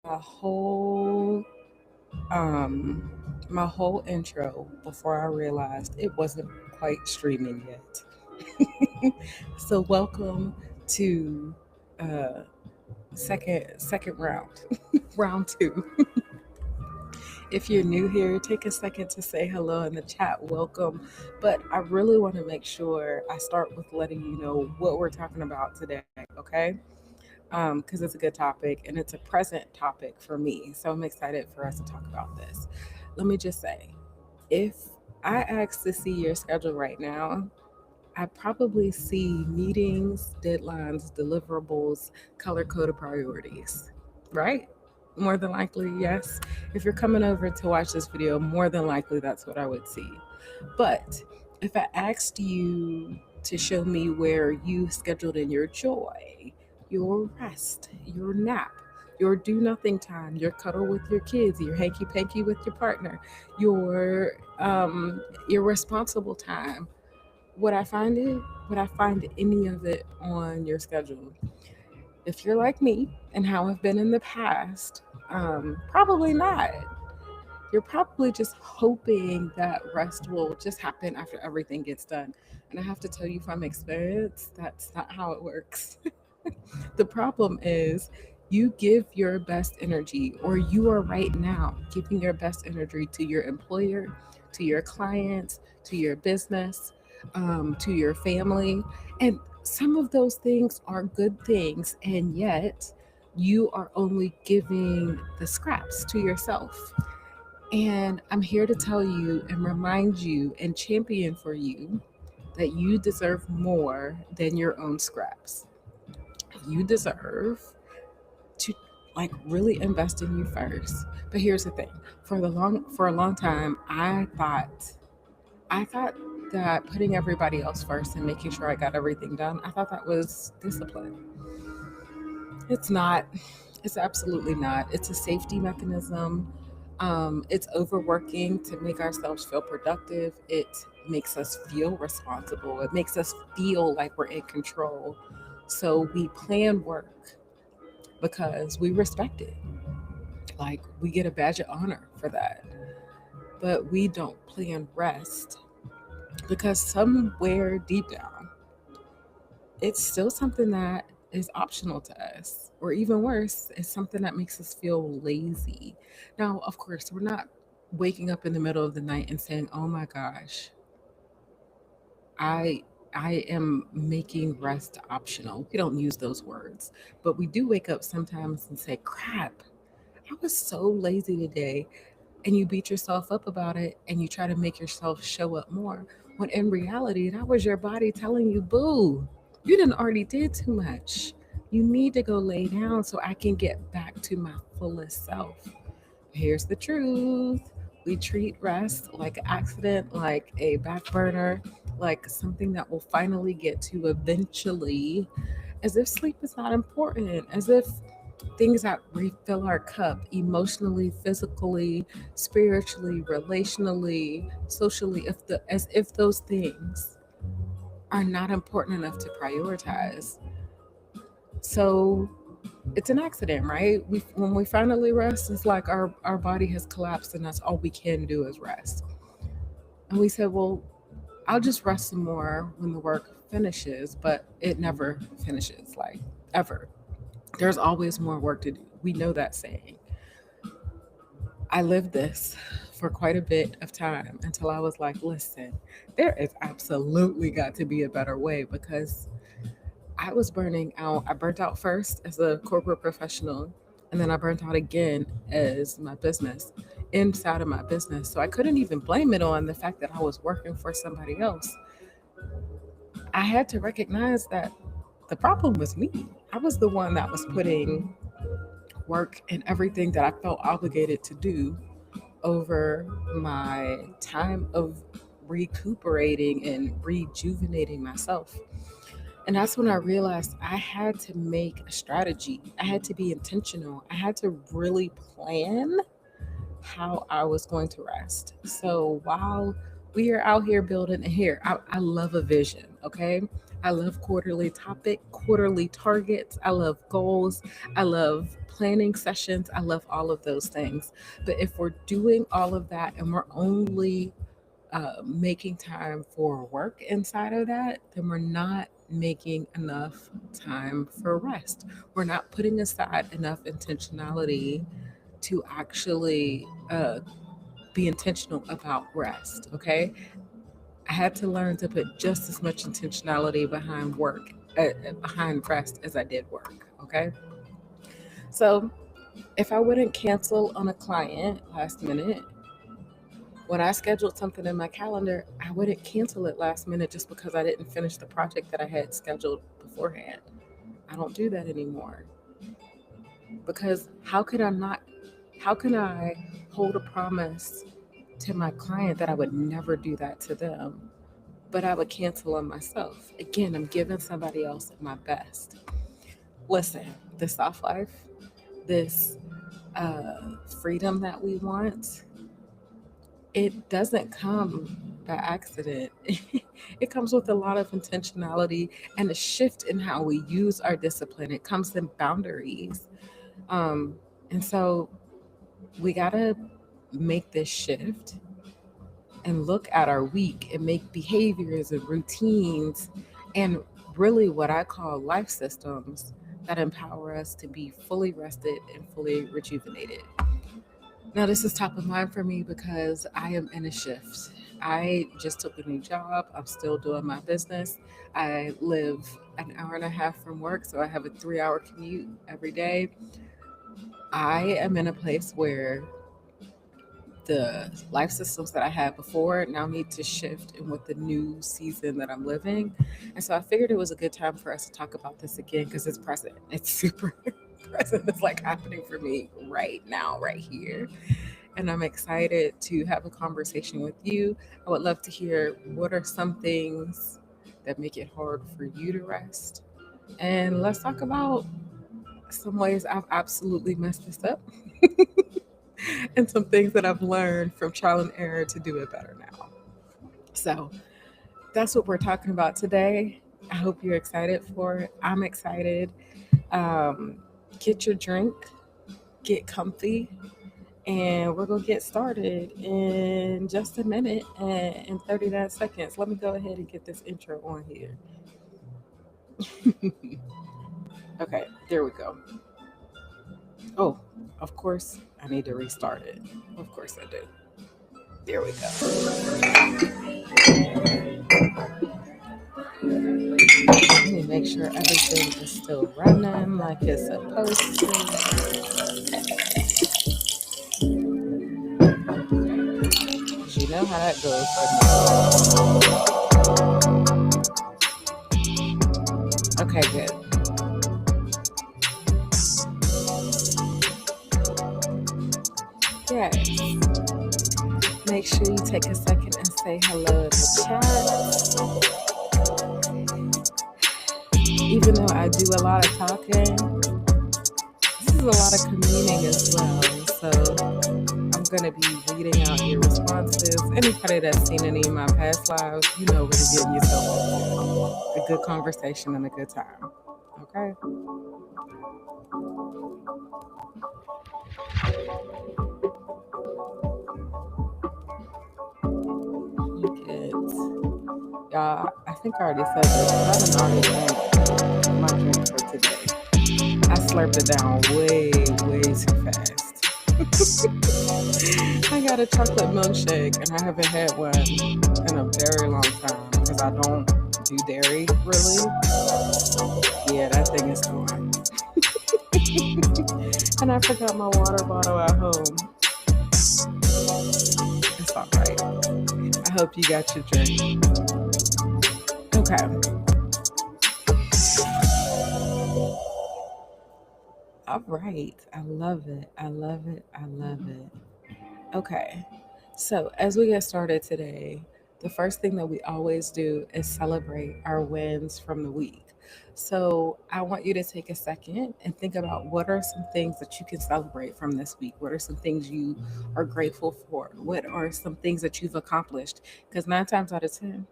my whole um my whole intro before I realized it wasn't quite streaming yet. So welcome to uh second round. Round two. If you're new here, take a second to say hello in the chat. Welcome. But I really want to make sure I start with letting you know what we're talking about today, okay? Because it's a good topic and it's a present topic for me. So I'm excited for us to talk about this. Let me just say, if I ask to see your schedule right now, I probably see meetings, deadlines, deliverables, color coded priorities, right? More than likely, yes. If you're coming over to watch this video, more than likely that's what I would see. But if I asked you to show me where you scheduled in your joy, your rest, your nap, your do nothing time, your cuddle with your kids, your hanky panky with your partner, your um your responsible time, would I find it? Would I find any of it on your schedule? If you're like me and how I've been in the past, probably not. You're probably just hoping that rest will just happen after everything gets done. And I have to tell you from experience, that's not how it works. The problem is you give your best energy, or you are right now giving your best energy to your employer, to your clients, to your business, to your family. And some of those things are good things, and yet you are only giving the scraps to yourself. And I'm here to tell you and remind you and champion for you that you deserve more than your own scraps. You deserve to really invest in you first. But here's the thing. For a long time I thought that putting everybody else first and making sure I got everything done, I thought that was discipline. It's not. It's absolutely not. It's a safety mechanism. It's overworking to make ourselves feel productive. It makes us feel responsible. It makes us feel like we're in control. So we plan work because we respect it. Like we get a badge of honor for that. But we don't plan rest because somewhere deep down, it's still something that is optional to us. Or even worse, it's something that makes us feel lazy. Now, of course, we're not waking up in the middle of the night and saying, "Oh my gosh, I I am making rest optional." We don't use those words, but we do wake up sometimes and say, "Crap, I was so lazy today." And you beat yourself up about it and you try to make yourself show up more. When in reality, that was your body telling you, "Boo, you didn't already did too much. You need to go lay down so I can get back to my fullest self." Here's the truth. We treat rest like an accident, like a back burner, like something that we'll finally get to eventually, as if sleep is not important, as if things that refill our cup emotionally, physically, spiritually, relationally, socially, as if those things are not important enough to prioritize. So it's an accident, right? When we finally rest, it's like our body has collapsed and that's all we can do is rest. And we said, well, I'll just rest some more when the work finishes, but it never finishes, like ever. There's always more work to do. We know that saying. I lived this for quite a bit of time until I was like, listen, there is absolutely got to be a better way because I was burning out. I burnt out first as a corporate professional, and then I burnt out again as my business, inside of my business. So I couldn't even blame it on the fact that I was working for somebody else. I had to recognize that the problem was me. I was the one that was putting work and everything that I felt obligated to do over my time of recuperating and rejuvenating myself. And that's when I realized I had to make a strategy. I had to be intentional. I had to really plan how I was going to rest. So while we are out here building, and here, I love a vision, okay? I love quarterly targets. I love goals. I love planning sessions. I love all of those things. But if we're doing all of that and we're only making time for work inside of that, then we're not making enough time for rest. We're not putting aside enough intentionality to actually be intentional about rest. Okay. I had to learn to put just as much intentionality behind behind rest as I did work. Okay. So if I wouldn't cancel on a client last minute, when I scheduled something in my calendar, I wouldn't cancel it last minute just because I didn't finish the project that I had scheduled beforehand. I don't do that anymore because how can I hold a promise to my client that I would never do that to them, but I would cancel on myself? Again, I'm giving somebody else my best. Listen, the soft life, this freedom that we want, it doesn't come by accident. It comes with a lot of intentionality and a shift in how we use our discipline. It comes in boundaries. Um, and so we got to make this shift and look at our week and make behaviors and routines and really what I call life systems that empower us to be fully rested and fully rejuvenated. Now, this is top of mind for me because I am in a shift. I just took a new job. I'm still doing my business. I live an hour and a half from work, so I have a 3 hour commute every day. I am in a place where the life systems that I had before now need to shift in with the new season that I'm living. And so I figured it was a good time for us to talk about this again because it's present. It's super present. It's like happening for me right now, right here. And I'm excited to have a conversation with you. I would love to hear what are some things that make it hard for you to rest. And let's talk about some ways I've absolutely messed this up and some things that I've learned from trial and error to do it better now. So that's what we're talking about today. I hope you're excited for it. I'm excited. Um, get your drink, get comfy, and we're going to get started in just a minute and in 39 seconds. Let me go ahead and get this intro on here. Okay, there we go. Oh, of course, I need to restart it. Of course, I do. There we go. Let me make sure everything is still running like it's supposed to. 'Cause you know how that goes for me. Okay, good. Yes. Make sure you take a second and say hello in the chat. Even though I do a lot of talking, this is a lot of communing as well. So I'm going to be reading out your responses. Anybody that's seen any of my past lives, you know where to get yourself a good conversation and a good time. Okay? Good. Y'all, I think I already said this, but I done already drank my drink for today. I slurped it down way too fast. I got a chocolate milkshake and I haven't had one in a very long time because I don't do dairy really. Yeah, that thing is gone. And I forgot my water bottle at home. It's all right. I hope you got your drink. Okay. All right. I love it. I love it. I love it. Okay. So, as we get started today, the first thing that we always do is celebrate our wins from the week. So, I want you to take a second and think about what are some things that you can celebrate from this week? What are some things you are grateful for? What are some things that you've accomplished? Because 9 times out of 10,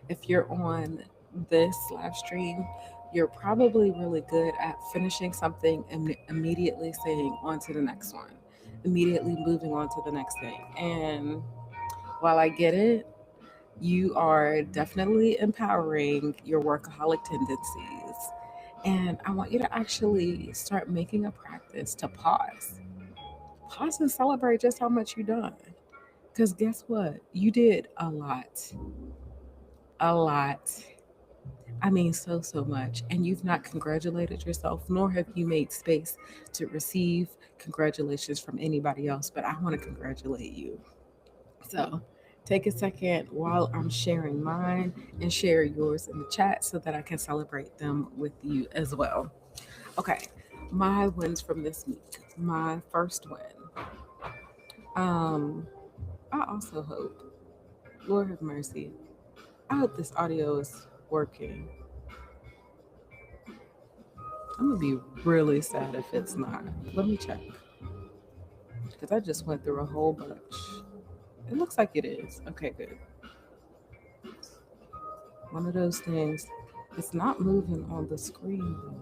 if you're on this live stream, you're probably really good at finishing something and immediately saying on to the next one, immediately moving on to the next thing. And while I get it, you are definitely empowering your workaholic tendencies. And I want you to actually start making a practice to pause. Pause and celebrate just how much you done. Because guess what? You did a lot. A lot. I mean, so much. And you've not congratulated yourself, nor have you made space to receive congratulations from anybody else. But I want to congratulate you. So take a second while I'm sharing mine and share yours in the chat so that I can celebrate them with you as well. Okay, my wins from this week. My first win. Um, I also hope, Lord have mercy, I hope this audio is working. I'm gonna be really sad if it's not. Let me check because I just went through a whole bunch. It looks like it is. Okay, good. One of those things. It's not moving on the screen though.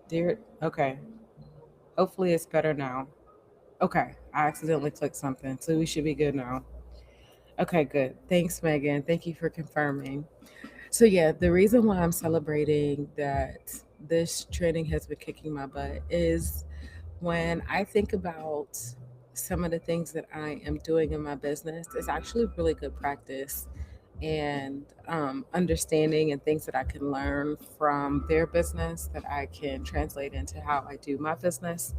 Dear, okay. Hopefully it's better now. Okay, I accidentally clicked something, so we should be good now. Okay, good. Thanks, Megan. Thank you for confirming. So yeah, the reason why I'm celebrating that this training has been kicking my butt is when I think about some of the things that I am doing in my business, it's actually really good practice and understanding and things that I can learn from their business that I can translate into how I do my business.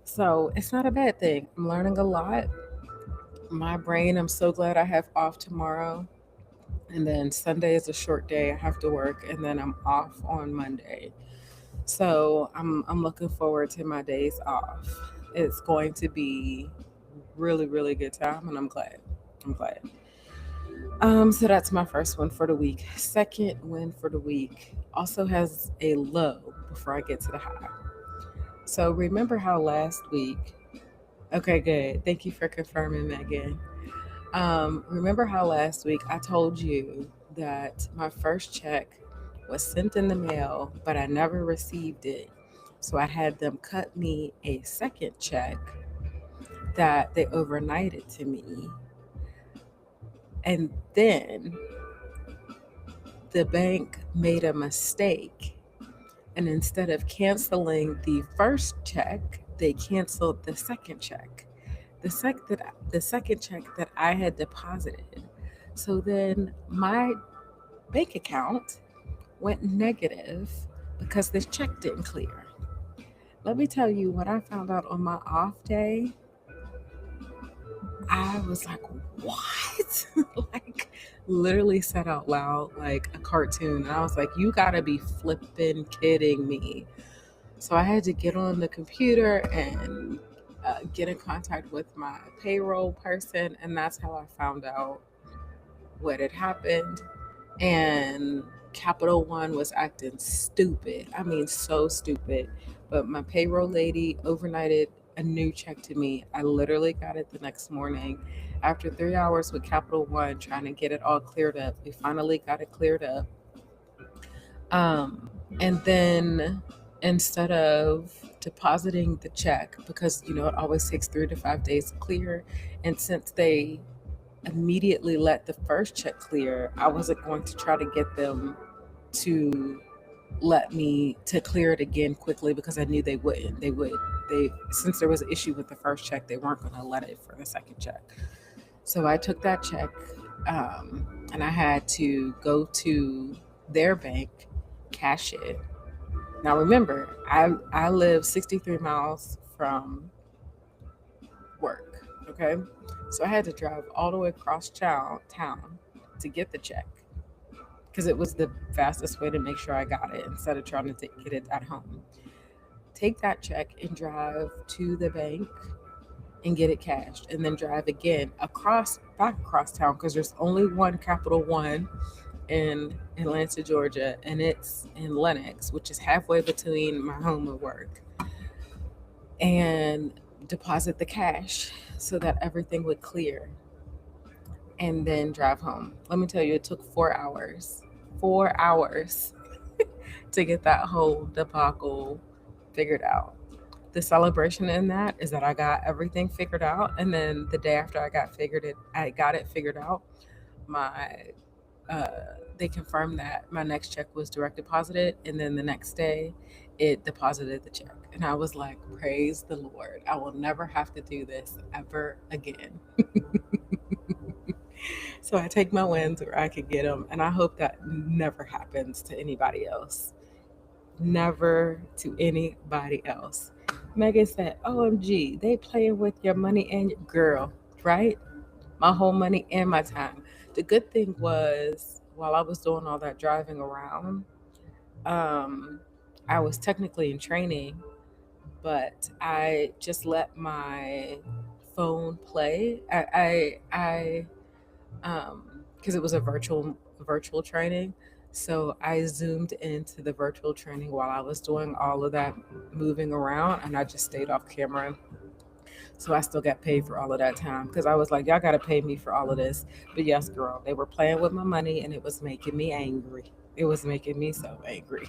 So it's not a bad thing. I'm learning a lot. My brain, I'm so glad I have off tomorrow. And then Sunday is a short day. I have to work, and then I'm off on Monday. So I'm looking forward to my days off. It's going to be really good time, and I'm glad. I'm glad. So that's my first one for the week. Second win for the week also has a low before I get to the high. So remember how last week? Okay, good. Thank you for confirming, Megan. Remember how last week I told you that my first check was sent in the mail, but I never received it. So I had them cut me a second check that they overnighted to me. And then the bank made a mistake. And instead of canceling the first check, they canceled the second check. The second check that I had deposited. So then my bank account went negative because this check didn't clear. Let me tell you, when I found out on my off day, I was like, what? Like, literally said out loud, like a cartoon. And I was like, you gotta be flipping kidding me. So I had to get on the computer and get in contact with my payroll person. And that's how I found out what had happened. And Capital One was acting stupid. I mean, so stupid. But my payroll lady overnighted a new check to me. I literally got it the next morning after 3 hours with Capital One trying to get it all cleared up. We finally got it cleared up. Um, and then instead of depositing the check, because it always takes 3 to 5 days to clear, and since they immediately let the first check clear, I wasn't going to try to get them to let me to clear it again quickly because I knew they wouldn't. They since there was an issue with the first check, they weren't going to let it for the second check. So I took that check, and I had to go to their bank, cash it. Now remember, I live 63 miles from work. Okay, so I had to drive all the way across town to get the check because it was the fastest way to make sure I got it instead of trying to get it at home. Take that check and drive to the bank and get it cashed, and then drive again back across town because there's only one Capital One in Atlanta, Georgia, and it's in Lenox, which is halfway between my home and work, and deposit the cash so that everything would clear, and then drive home. Let me tell you, it took 4 hours. 4 hours to get that whole debacle figured out. The celebration in that is that I got everything figured out, and then the day after I got it figured out, my they confirmed that my next check was direct deposited, and then the next day it deposited the check, and I was like, praise the Lord, I will never have to do this ever again. So I take my wins where I could get them, and I hope that never happens to anybody else. Never to anybody else. Megan said, OMG, they playing with your money and your girl, right? My whole money and my time. The good thing was, while I was doing all that driving around, um, I was technically in training, but I just let my phone play. Because it was a virtual training. So I zoomed into the virtual training while I was doing all of that moving around, and I just stayed off camera. So I still got paid for all of that time because I was like, y'all got to pay me for all of this. But yes, girl, they were playing with my money and it was making me angry. It was making me so angry.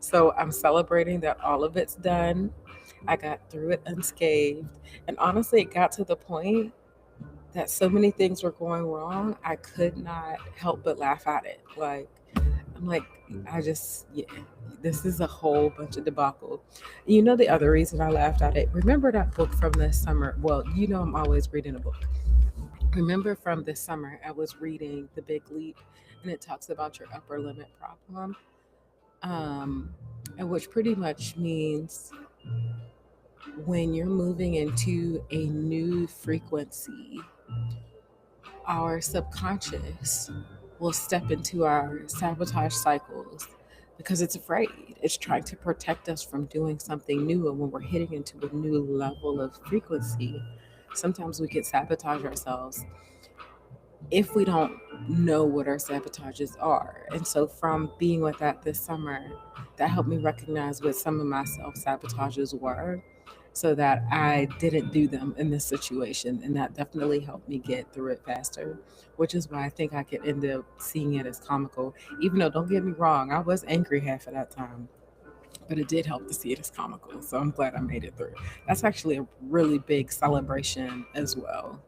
So I'm celebrating that all of it's done. I got through it unscathed. And honestly, it got to the point that so many things were going wrong, I could not help but laugh at it. Like, I'm like, yeah, this is a whole bunch of debacle. The other reason I laughed at it, remember that book from this summer? Well, I'm always reading a book. Remember from this summer, I was reading The Big Leap, and it talks about your upper limit problem, and which pretty much means when you're moving into a new frequency, our subconscious will step into our sabotage cycles because it's afraid. It's trying to protect us from doing something new. And when we're hitting into a new level of frequency, sometimes we can sabotage ourselves if we don't know what our sabotages are. And so, from being with that this summer, that helped me recognize what some of my self sabotages were so that I didn't do them in this situation. And that definitely helped me get through it faster, which is why I think I could end up seeing it as comical. Even though, don't get me wrong, I was angry half of that time, but it did help to see it as comical. So I'm glad I made it through. That's actually a really big celebration as well.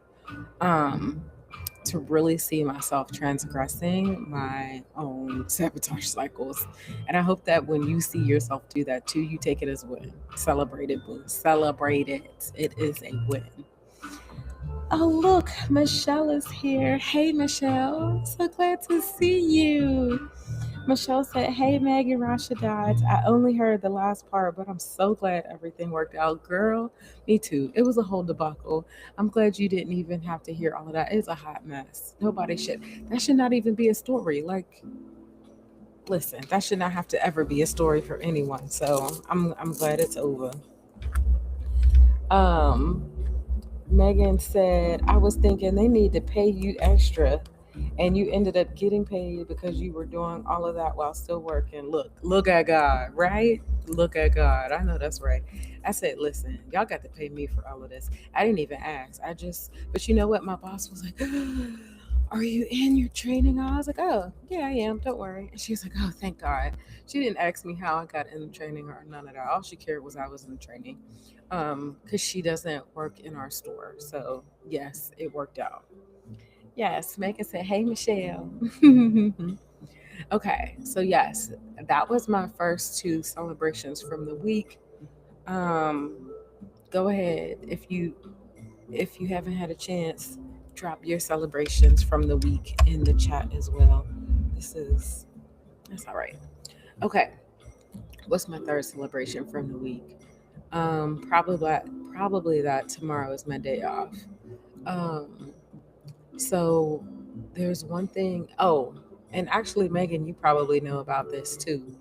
Um, to really see myself transgressing my own sabotage cycles. And I hope that when you see yourself do that too, you take it as a win. Celebrate it, boo. Celebrate it. It is a win. Oh, look, Michelle is here. Hey, Michelle. So glad to see you. Michelle said, hey, Meg and Rashidat. I only heard the last part, but I'm so glad everything worked out. Girl, me too. It was a whole debacle. I'm glad you didn't even have to hear all of that. It's a hot mess. Nobody should. That should not even be a story. Like, listen, that should not have to ever be a story for anyone. So I'm glad it's over. Megan said, I was thinking they need to pay you extra and you ended up getting paid because you were doing all of that while still working. Look at God, right? Look at God. I know that's right. I said, listen, y'all got to pay me for all of this. I didn't even ask. But you know what? My boss was like, are you in your training? I was like, oh, yeah, I am. Don't worry. And she was like, oh, thank God. She didn't ask me how I got in the training or none of that. All she cared was I was in the training, because she doesn't work in our store. So, yes, it worked out. Yes, Megan said, hey, Michelle. Okay, so yes, that was my first two celebrations from the week. Um, Go ahead if you haven't had a chance, drop your celebrations from the week in the chat as well. This is that's all right. Okay, what's my third celebration from the week? Probably that tomorrow is my day off. Um, so there's one thing. Oh, and actually, Megan, you probably know about this too.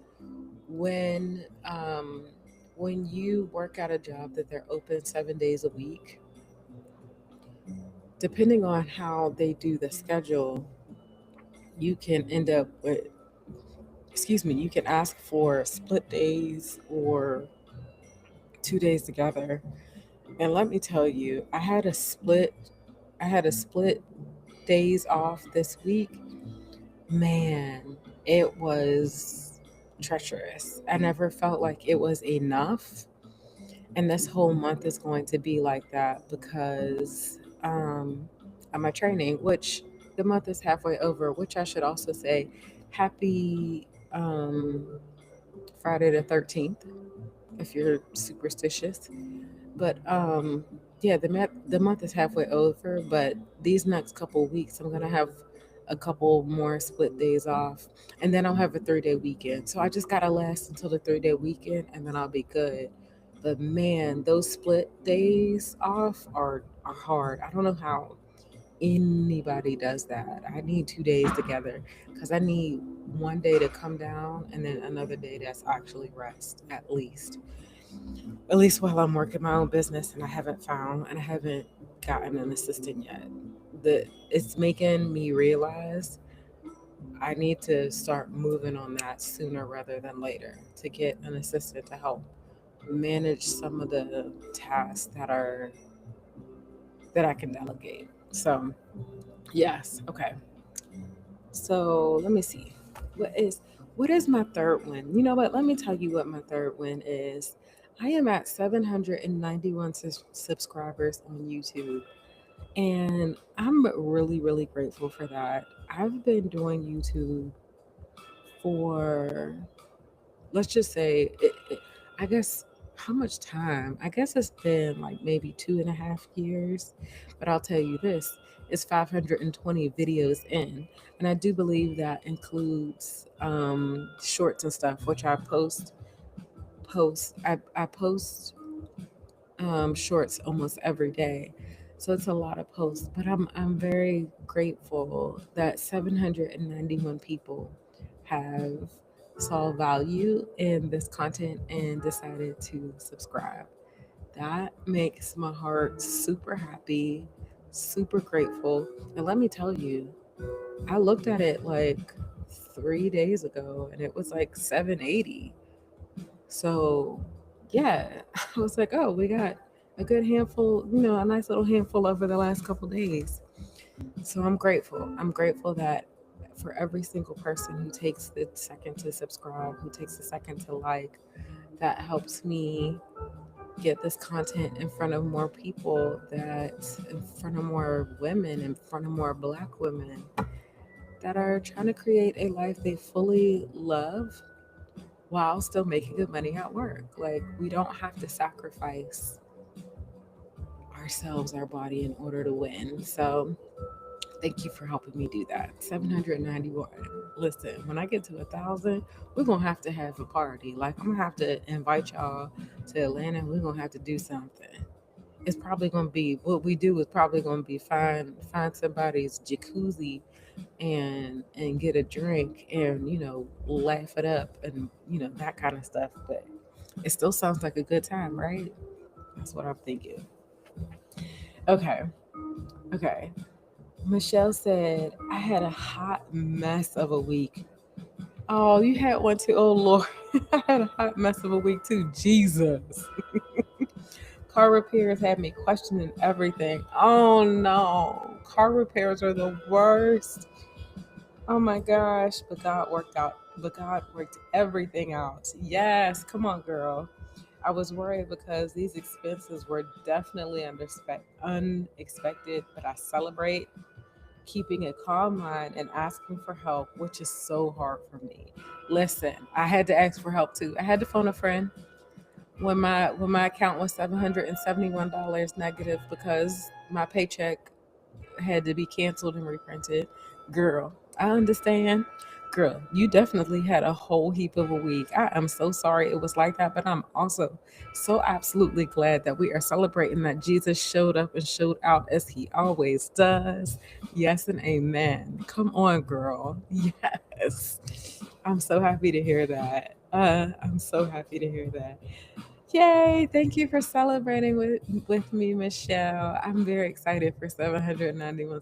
When um, when you work at a job that they're open 7 days a week, depending on how they do the schedule, you can end up with, excuse me, you can ask for split days or 2 days together. And let me tell you, I had a split days off this week. Man, it was treacherous. I never felt like it was enough. And this whole month is going to be like that because of my training, which the month is halfway over, which I should also say happy Friday the 13th if you're superstitious. But yeah, the month is halfway over, but these next couple weeks I'm gonna have a couple more split days off, and then I'll have a 3-day weekend. So I just gotta last until the 3-day weekend, and then I'll be good. But man, those split days off are hard. I don't know how anybody does that. I need 2 days together because I need one day to come down and then another day that's actually rest at least while I'm working my own business, and I haven't gotten an assistant yet. The It's making me realize I need to start moving on that sooner rather than later to get an assistant to help manage some of the tasks that I can delegate. So yes, okay. So let me see. What is what is my third win? You know what? Let me tell you what my third win is. I am at 791 subscribers on YouTube, and I'm really, really grateful for that. I've been doing YouTube for, let's just say, I guess, how much time? I guess it's been like maybe 2.5 years. But I'll tell you this, it's 520 videos in. And I do believe that includes shorts and stuff, which I post shorts almost every day. So it's a lot of posts, but I'm very grateful that 791 people have saw value in this content and decided to subscribe. That makes my heart super happy, super grateful. And let me tell you, I looked at it like 3 days ago and it was like 780. So, yeah, I was like, oh, we got a good handful, a nice little handful over the last couple days. So I'm grateful. I'm grateful that for every single person who takes the second to subscribe, who takes the second to like, that helps me get this content in front of more people, that in front of more women, in front of more Black women that are trying to create a life they fully love while still making good money at work. Like, we don't have to sacrifice ourselves, our body, in order to win. So, thank you for helping me do that. 791. Listen, when I get to 1,000, we're going to have a party. Like, I'm going to have to invite y'all to Atlanta. We're going to have to do something. It's probably going to be, what we do is probably going to be find somebody's jacuzzi and get a drink and laugh it up and that kind of stuff, but it still sounds like a good time, right? That's what I'm thinking. Okay. Okay, Michelle said, I had a hot mess of a week. Oh, you had one too. Oh, Lord. I had a hot mess of a week too. Jesus. Car repairs had me questioning everything. Oh, no. Car repairs are the worst. Oh, my gosh. But God worked out. But God worked everything out. Yes. Come on, girl. I was worried because these expenses were definitely unexpected, but I celebrate keeping a calm mind and asking for help, which is so hard for me. Listen, I had to ask for help too. I had to phone a friend when my account was $771 negative because my paycheck had to be canceled and reprinted. Girl, I understand. Girl, you definitely had a whole heap of a week. I am so sorry it was like that, but I'm also so absolutely glad that we are celebrating that Jesus showed up and showed out as he always does. Yes and amen. Come on, girl. Yes. I'm so happy to hear that. I'm so happy to hear that. Yay! Thank you for celebrating with me, Michelle. I'm very excited for 791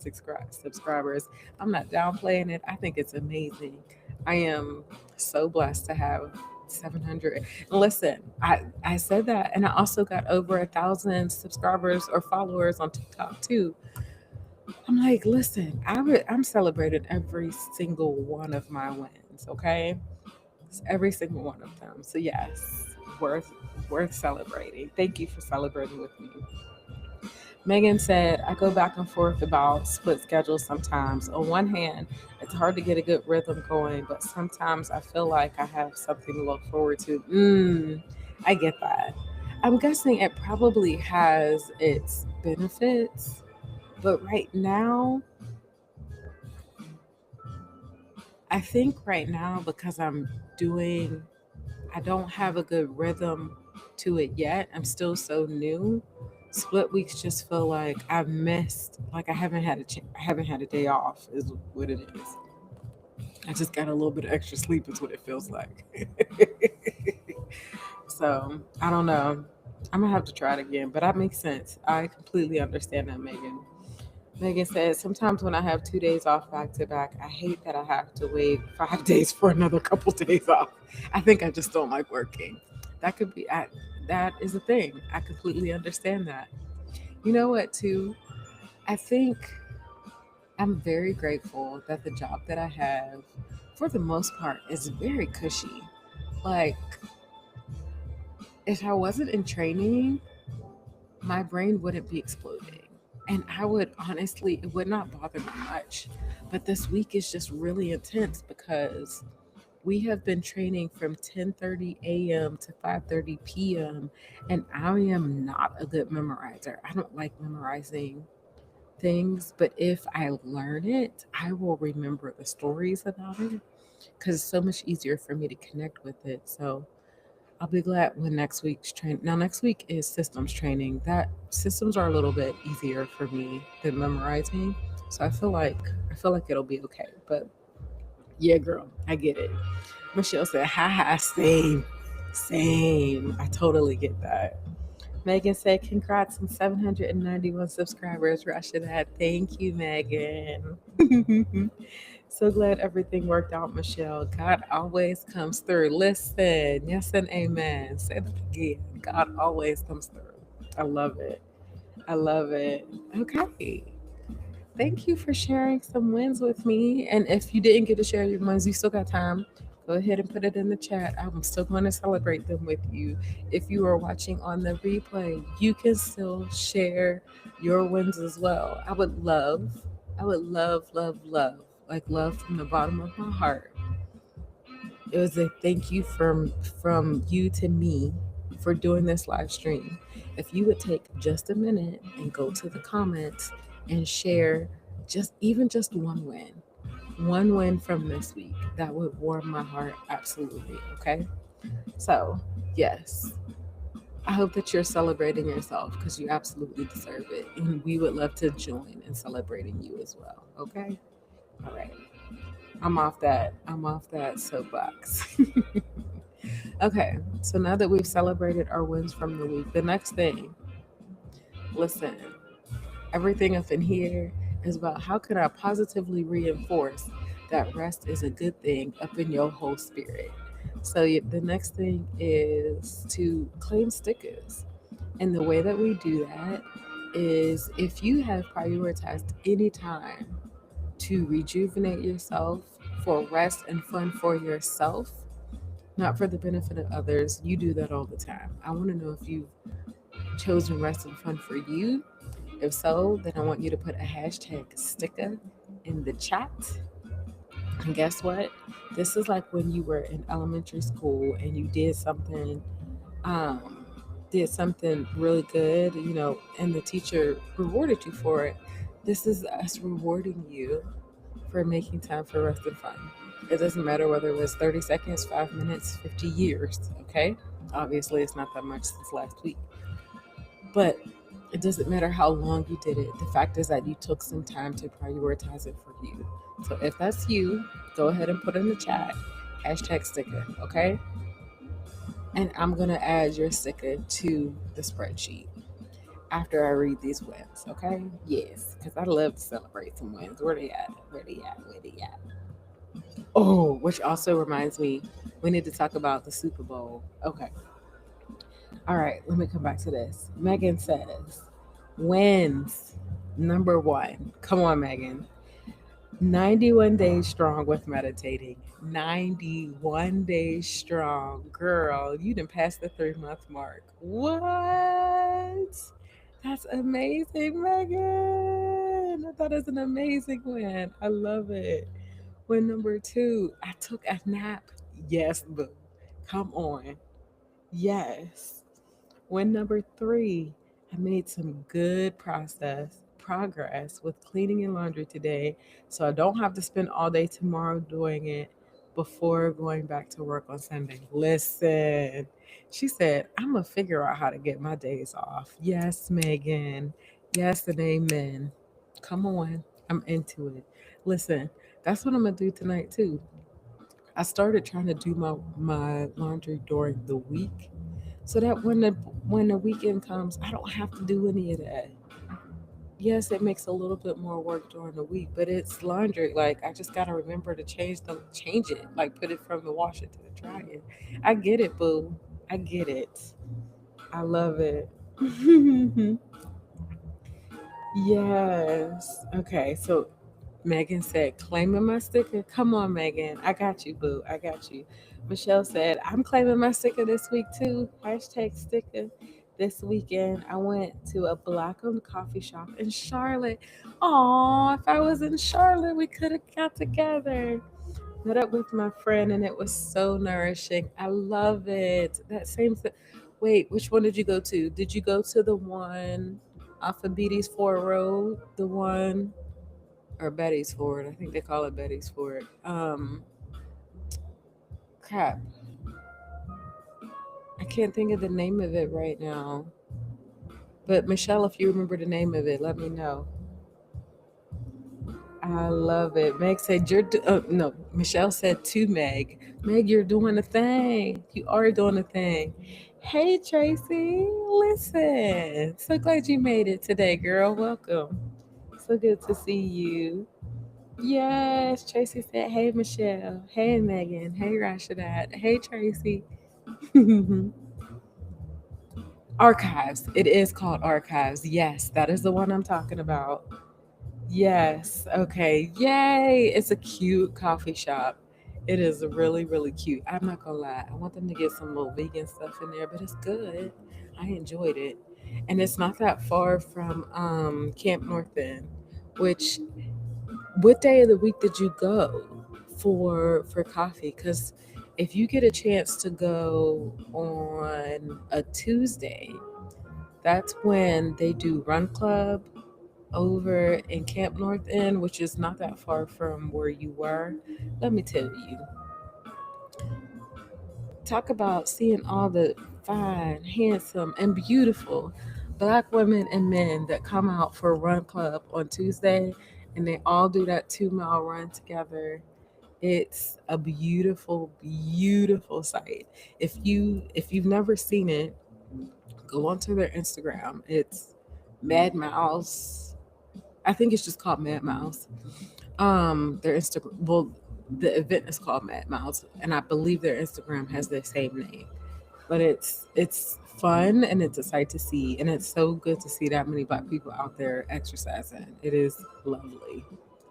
subscribers. I'm not downplaying it. I think it's amazing. I am so blessed to have 700. And listen, I said that, and I also got over 1,000 subscribers or followers on TikTok too. I'm like, listen, I'm celebrating every single one of my wins. Okay, every single one of them. So yes, worth worth celebrating. Thank you for celebrating with me. Megan said, I go back and forth about split schedules sometimes. On one hand, it's hard to get a good rhythm going, but sometimes I feel like I have something to look forward to. I get that. I'm guessing it probably has its benefits, but right now, I think right now because doing I don't have a good rhythm to it yet. I'm still so new. Split weeks just feel like I've missed, like I haven't had a day off is what it is. I just got a little bit of extra sleep is what it feels like. So I don't know. I'm gonna have to try it again, but that makes sense. I completely understand that, Megan. Megan says, sometimes when I have 2 days off back to back, I hate that I have to wait 5 days for another couple days off. I think I just don't like working. That could be, that is a thing. I completely understand that. You know what, too? I think I'm very grateful that the job that I have, for the most part, is very cushy. Like, if I wasn't in training, my brain wouldn't be exploding. And I would honestly, it would not bother me much. But this week is just really intense because we have been training from 10:30 a.m. to 5:30 p.m. and I am not a good memorizer. I don't like memorizing things, but if I learn it, I will remember the stories about it because it's so much easier for me to connect with it. So I'll be glad when next week's train. Now, next week is systems training. That systems are a little bit easier for me than memorizing, so I feel like it'll be okay. But yeah, girl, I get it. Michelle said, "Ha ha, same, same. I totally get that." Megan said, "Congrats on 791 subscribers, Rashidat. Thank you, Megan." So glad everything worked out, Michelle. God always comes through. Listen, yes and amen. Say that again. God always comes through. I love it. I love it. Okay. Thank you for sharing some wins with me. And if you didn't get to share your wins, you still got time. Go ahead and put it in the chat. I'm still going to celebrate them with you. If you are watching on the replay, you can still share your wins as well. I would love, like love from the bottom of my heart. It was a thank you from you to me for doing this live stream. If you would take just a minute and go to the comments and share just one win from this week, that would warm my heart absolutely. Okay, so yes, I hope that you're celebrating yourself because you absolutely deserve it, and we would love to join in celebrating you as well. Okay, all right. I'm off that soapbox. Okay, so now that we've celebrated our wins from the week, the next thing, listen, everything up in here It's about how can I positively reinforce that rest is a good thing up in your whole spirit. So the next thing is to claim stickers. And the way that we do that is if you have prioritized any time to rejuvenate yourself for rest and fun for yourself, not for the benefit of others, you do that all the time. I want to know if you've chosen rest and fun for you. If so, then I want you to put a hashtag sticker in the chat. And guess what? This is like when you were in elementary school and you um, did something really good, and the teacher rewarded you for it. This is us rewarding you for making time for rest and fun. It doesn't matter whether it was 30 seconds, 5 minutes, 50 years, okay? Obviously, it's not that much since last week. But it doesn't matter how long you did it. The fact is that you took some time to prioritize it for you. So if that's you, go ahead and put in the chat hashtag sticker, okay? And I'm going to add your sticker to the spreadsheet after I read these wins, okay? Yes, because I love to celebrate some wins. Where they at? Where they at? Where they at? Oh, which also reminds me, we need to talk about the Super Bowl. Okay. All right, let me come back to this. Megan says, wins number one. Come on, Megan. 91 days strong with meditating. 91 days strong. Girl, you didn't pass the 3 month mark. What? That's amazing, Megan. That is an amazing win. I love it. Win number two, I took a nap. Yes, boo. Come on. Yes. Win number three, I made some good progress with cleaning and laundry today, so I don't have to spend all day tomorrow doing it before going back to work on Sunday. Listen, she said, I'm gonna figure out how to get my days off. Yes, Megan. Yes, and amen. Come on, I'm into it. Listen, that's what I'm gonna do tonight too. I started trying to do my laundry during the week so that when the weekend comes, I don't have to do any of that. Yes, it makes a little bit more work during the week, but it's laundry. Like I just gotta remember to change it, like put it from the washer to the dryer. I get it, boo. I get it. I love it. Yes. Okay, so Megan said, claiming my sticker. Come on, Megan. I got you, boo. I got you. Michelle said, I'm claiming my sticker this week too. Hashtag sticker. This weekend, I went to a black owned coffee shop in Charlotte. Aw, if I was in Charlotte, we could have got together. Met up with my friend, and it was so nourishing. I love it. That same thing. Wait, which one did you go to? Did you go to the one off of Beatty's Ford Road? The one or Betty's Ford. I think they call it Betty's Ford. Crap. I can't think of the name of it right now. But Michelle, if you remember the name of it, let me know. I love it. Meg said no. Michelle said to Meg, Meg, you're doing a thing. You are doing a thing. Hey Tracy, listen. So glad you made it today, girl. Welcome. So good to see you. Yes, Tracy said, hey, Michelle. Hey, Megan. Hey, Rashidat. Hey, Tracy. Archives. It is called Archives. Yes, that is the one I'm talking about. Yes. Okay. Yay. It's a cute coffee shop. It is really, really cute. I'm not going to lie. I want them to get some little vegan stuff in there, but it's good. I enjoyed it. And it's not that far from Camp North End, which what day of the week did you go for coffee? Because if you get a chance to go on a Tuesday, that's when they do Run Club over in Camp North End, which is not that far from where you were. Let me tell you, talk about seeing all the fine, handsome, and beautiful black women and men that come out for Run Club on Tuesday, and they all do that 2 mile run together. It's a beautiful, beautiful sight. If you've never seen it, go onto their Instagram. It's Mad Mouse I think it's just called Mad Mouse. Their Instagram, well, the event is called Mad Mouse, and I believe their Instagram has the same name. But it's fun and it's a sight to see, and it's so good to see that many Black people out there exercising. It is lovely,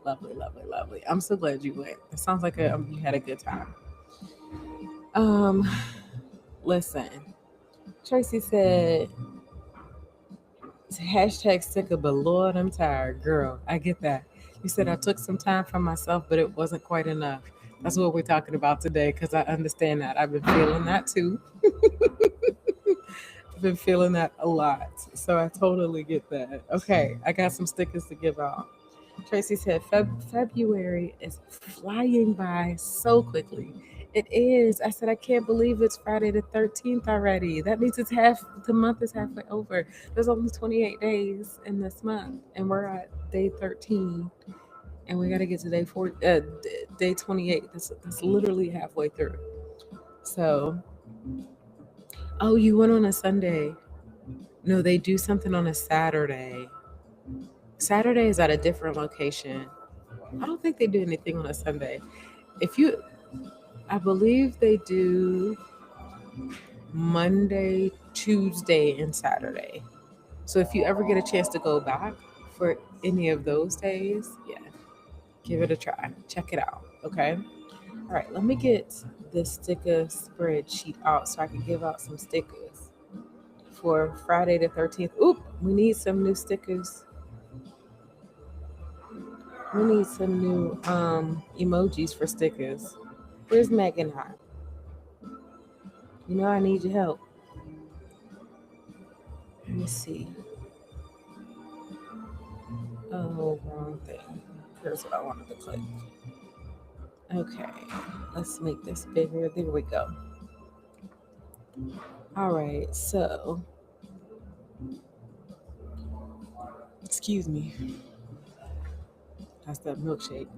lovely, lovely, lovely. I'm so glad you went. It sounds like you had a good time. Um, Listen, Tracy said hashtag sicker, but Lord, I'm tired, girl. I get that. You said I took some time for myself, but it wasn't quite enough. That's what we're talking about today, because I understand that. I've been feeling that too. I've been feeling that a lot. So I totally get that. Okay, I got some stickers to give out. Tracy said February is flying by so quickly. It is. I said I can't believe it's Friday the 13th already. That means the month is halfway over. There's only 28 days in this month, and we're at day 13, and we got to get to day 28. That's literally halfway through. So, oh, you went on a Sunday. No, they do something on a Saturday. Saturday is at a different location. I don't think they do anything on a Sunday. If you, I believe they do Monday, Tuesday, and Saturday. So if you ever get a chance to go back for any of those days, yeah, give it a try. Check it out. Okay. All right. Let me get the sticker spreadsheet out so I can give out some stickers for Friday the 13th. Oop, we need some new stickers. We need some new emojis for stickers. Where's Megan at? You know I need your help. Let me see. Oh, wrong thing. Here's what I wanted to click. Okay, let's make this bigger. There we go. All right, so, excuse me. That's that milkshake.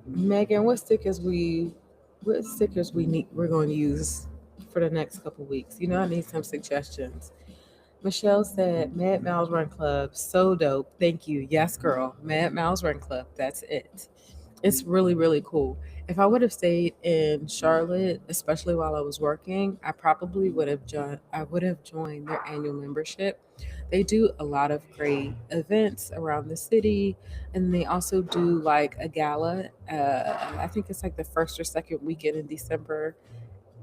Megan, what stickers we're going to use for the next couple weeks? You know, I need some suggestions. Michelle said, Mad Mouse Run Club, so dope. Thank you. Yes, girl. Mad Mouse Run Club. That's it. It's really, really cool. If I would have stayed in Charlotte, especially while I was working, I probably would have joined their annual membership. They do a lot of great events around the city, and they also do like a gala. I think it's like the first or second weekend in December.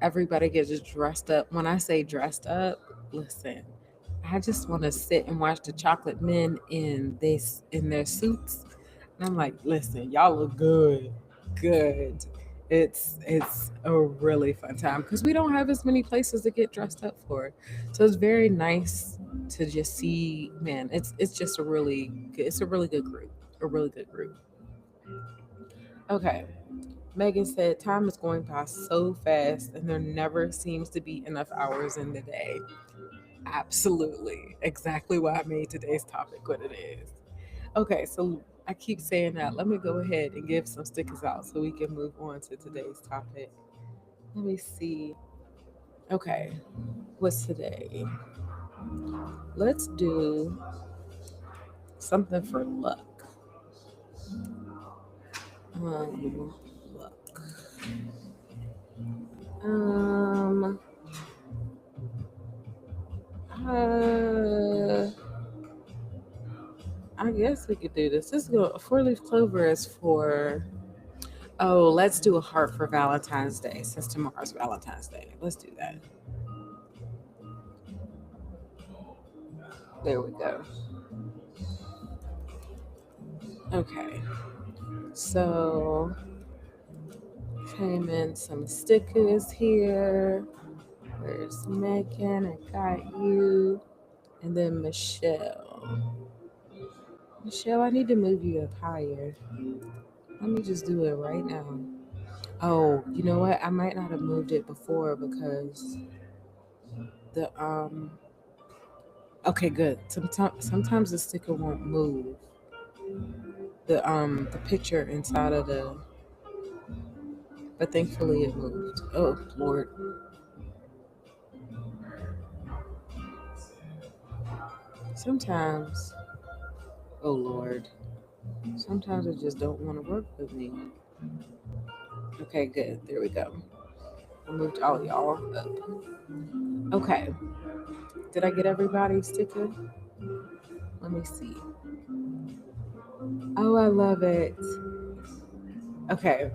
Everybody gets dressed up. When I say dressed up, listen, I just want to sit and watch the chocolate men in their suits. And I'm like, listen, y'all look good. Good. It's a really fun time because we don't have as many places to get dressed up for. So it's very nice to just see, man, it's just it's a really good group. A really good group. Okay. Megan said, time is going by so fast and there never seems to be enough hours in the day. Absolutely. Exactly why I made today's topic what it is. Okay, so I keep saying that. Let me go ahead and give some stickers out so we can move on to today's topic. Let me see. Okay, what's today? Let's do something for luck. Luck. Um, uh, I guess we could do this. A four-leaf clover is for. Oh, let's do a heart for Valentine's Day since tomorrow's Valentine's Day. Let's do that. There we go. Okay. So came in some stickers here. Where's Megan? I got you. And then Michelle. Michelle, I need to move you up higher. Let me just do it right now. Oh, you know what? I might not have moved it before because the okay, good. Sometimes the sticker won't move. The picture inside of the but thankfully it moved. Oh Lord. Sometimes, oh Lord, sometimes it just don't want to work with me. Okay, good. There we go. I moved all y'all up. Okay. Did I get everybody's ticket? Let me see. Oh, I love it. Okay.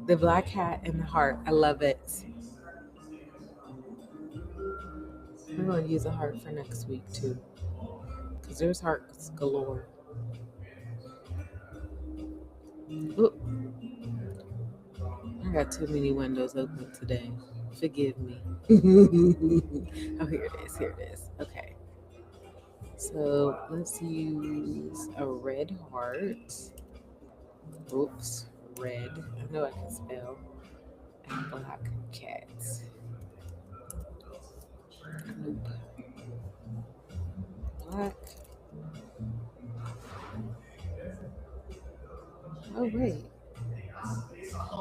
The black hat and the heart. I love it. I'm going to use a heart for next week too. Because there's hearts galore. Oop, I got too many windows open today. Forgive me. Oh, here it is. Here it is. Okay. So let's use a red heart. Oops. Red. I know I can spell. And black cats. Nope. Black. Oh, wait.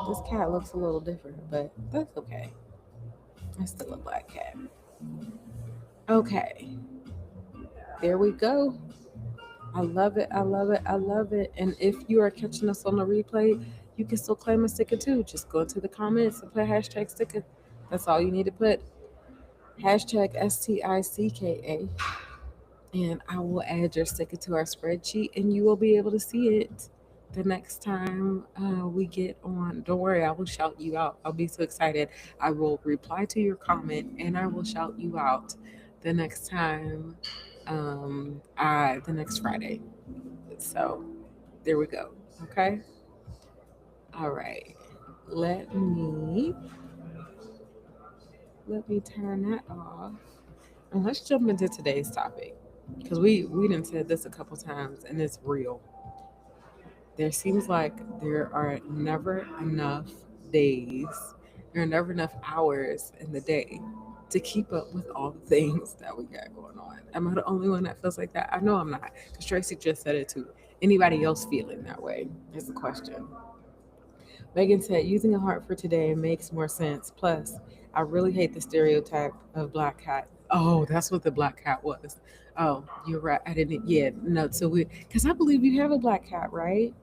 This cat looks a little different, but that's okay. It's still a black cat. Okay. There we go. I love it. I love it. I love it. And if you are catching us on the replay, you can still claim a sticker too. Just go into the comments and put hashtag sticker. That's all you need to put. Hashtag STICKA. And I will add your sticker to our spreadsheet and you will be able to see it the next time we get on. Don't worry, I will shout you out. I'll be so excited. I will reply to your comment and I will shout you out the next time, the next Friday. So there we go. Okay. All right. Let me turn that off. And let's jump into today's topic. Because we done said this a couple times and it's real. There seems like there are never enough days, there are never enough hours in the day to keep up with all the things that we got going on. Am I the only one that feels like that? I know I'm not, because Tracy just said it too. Anybody else feeling that way is the question. Megan said, using a heart for today makes more sense. Plus, I really hate the stereotype of black cat. Oh, that's what the black cat was. Oh, you're right. I didn't, yeah, no. So because I believe you have a black cat, right?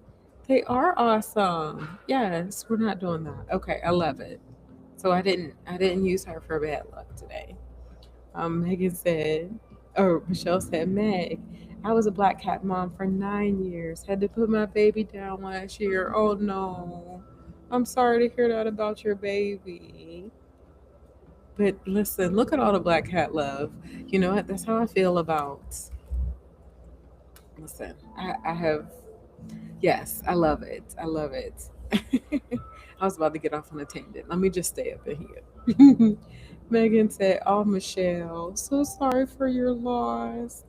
They are awesome. Yes, we're not doing that. Okay, I love it. So I didn't use her for bad luck today. Megan said, or Michelle said, Meg, I was a black cat mom for 9 years. Had to put my baby down last year. Oh no. I'm sorry to hear that about your baby. But listen, look at all the black cat love. You know what? That's how I feel about. Listen, I have. Yes, I love it. I love it. I was about to get off on a tangent. Let me just stay up in here. Megan said, oh, Michelle, so sorry for your loss.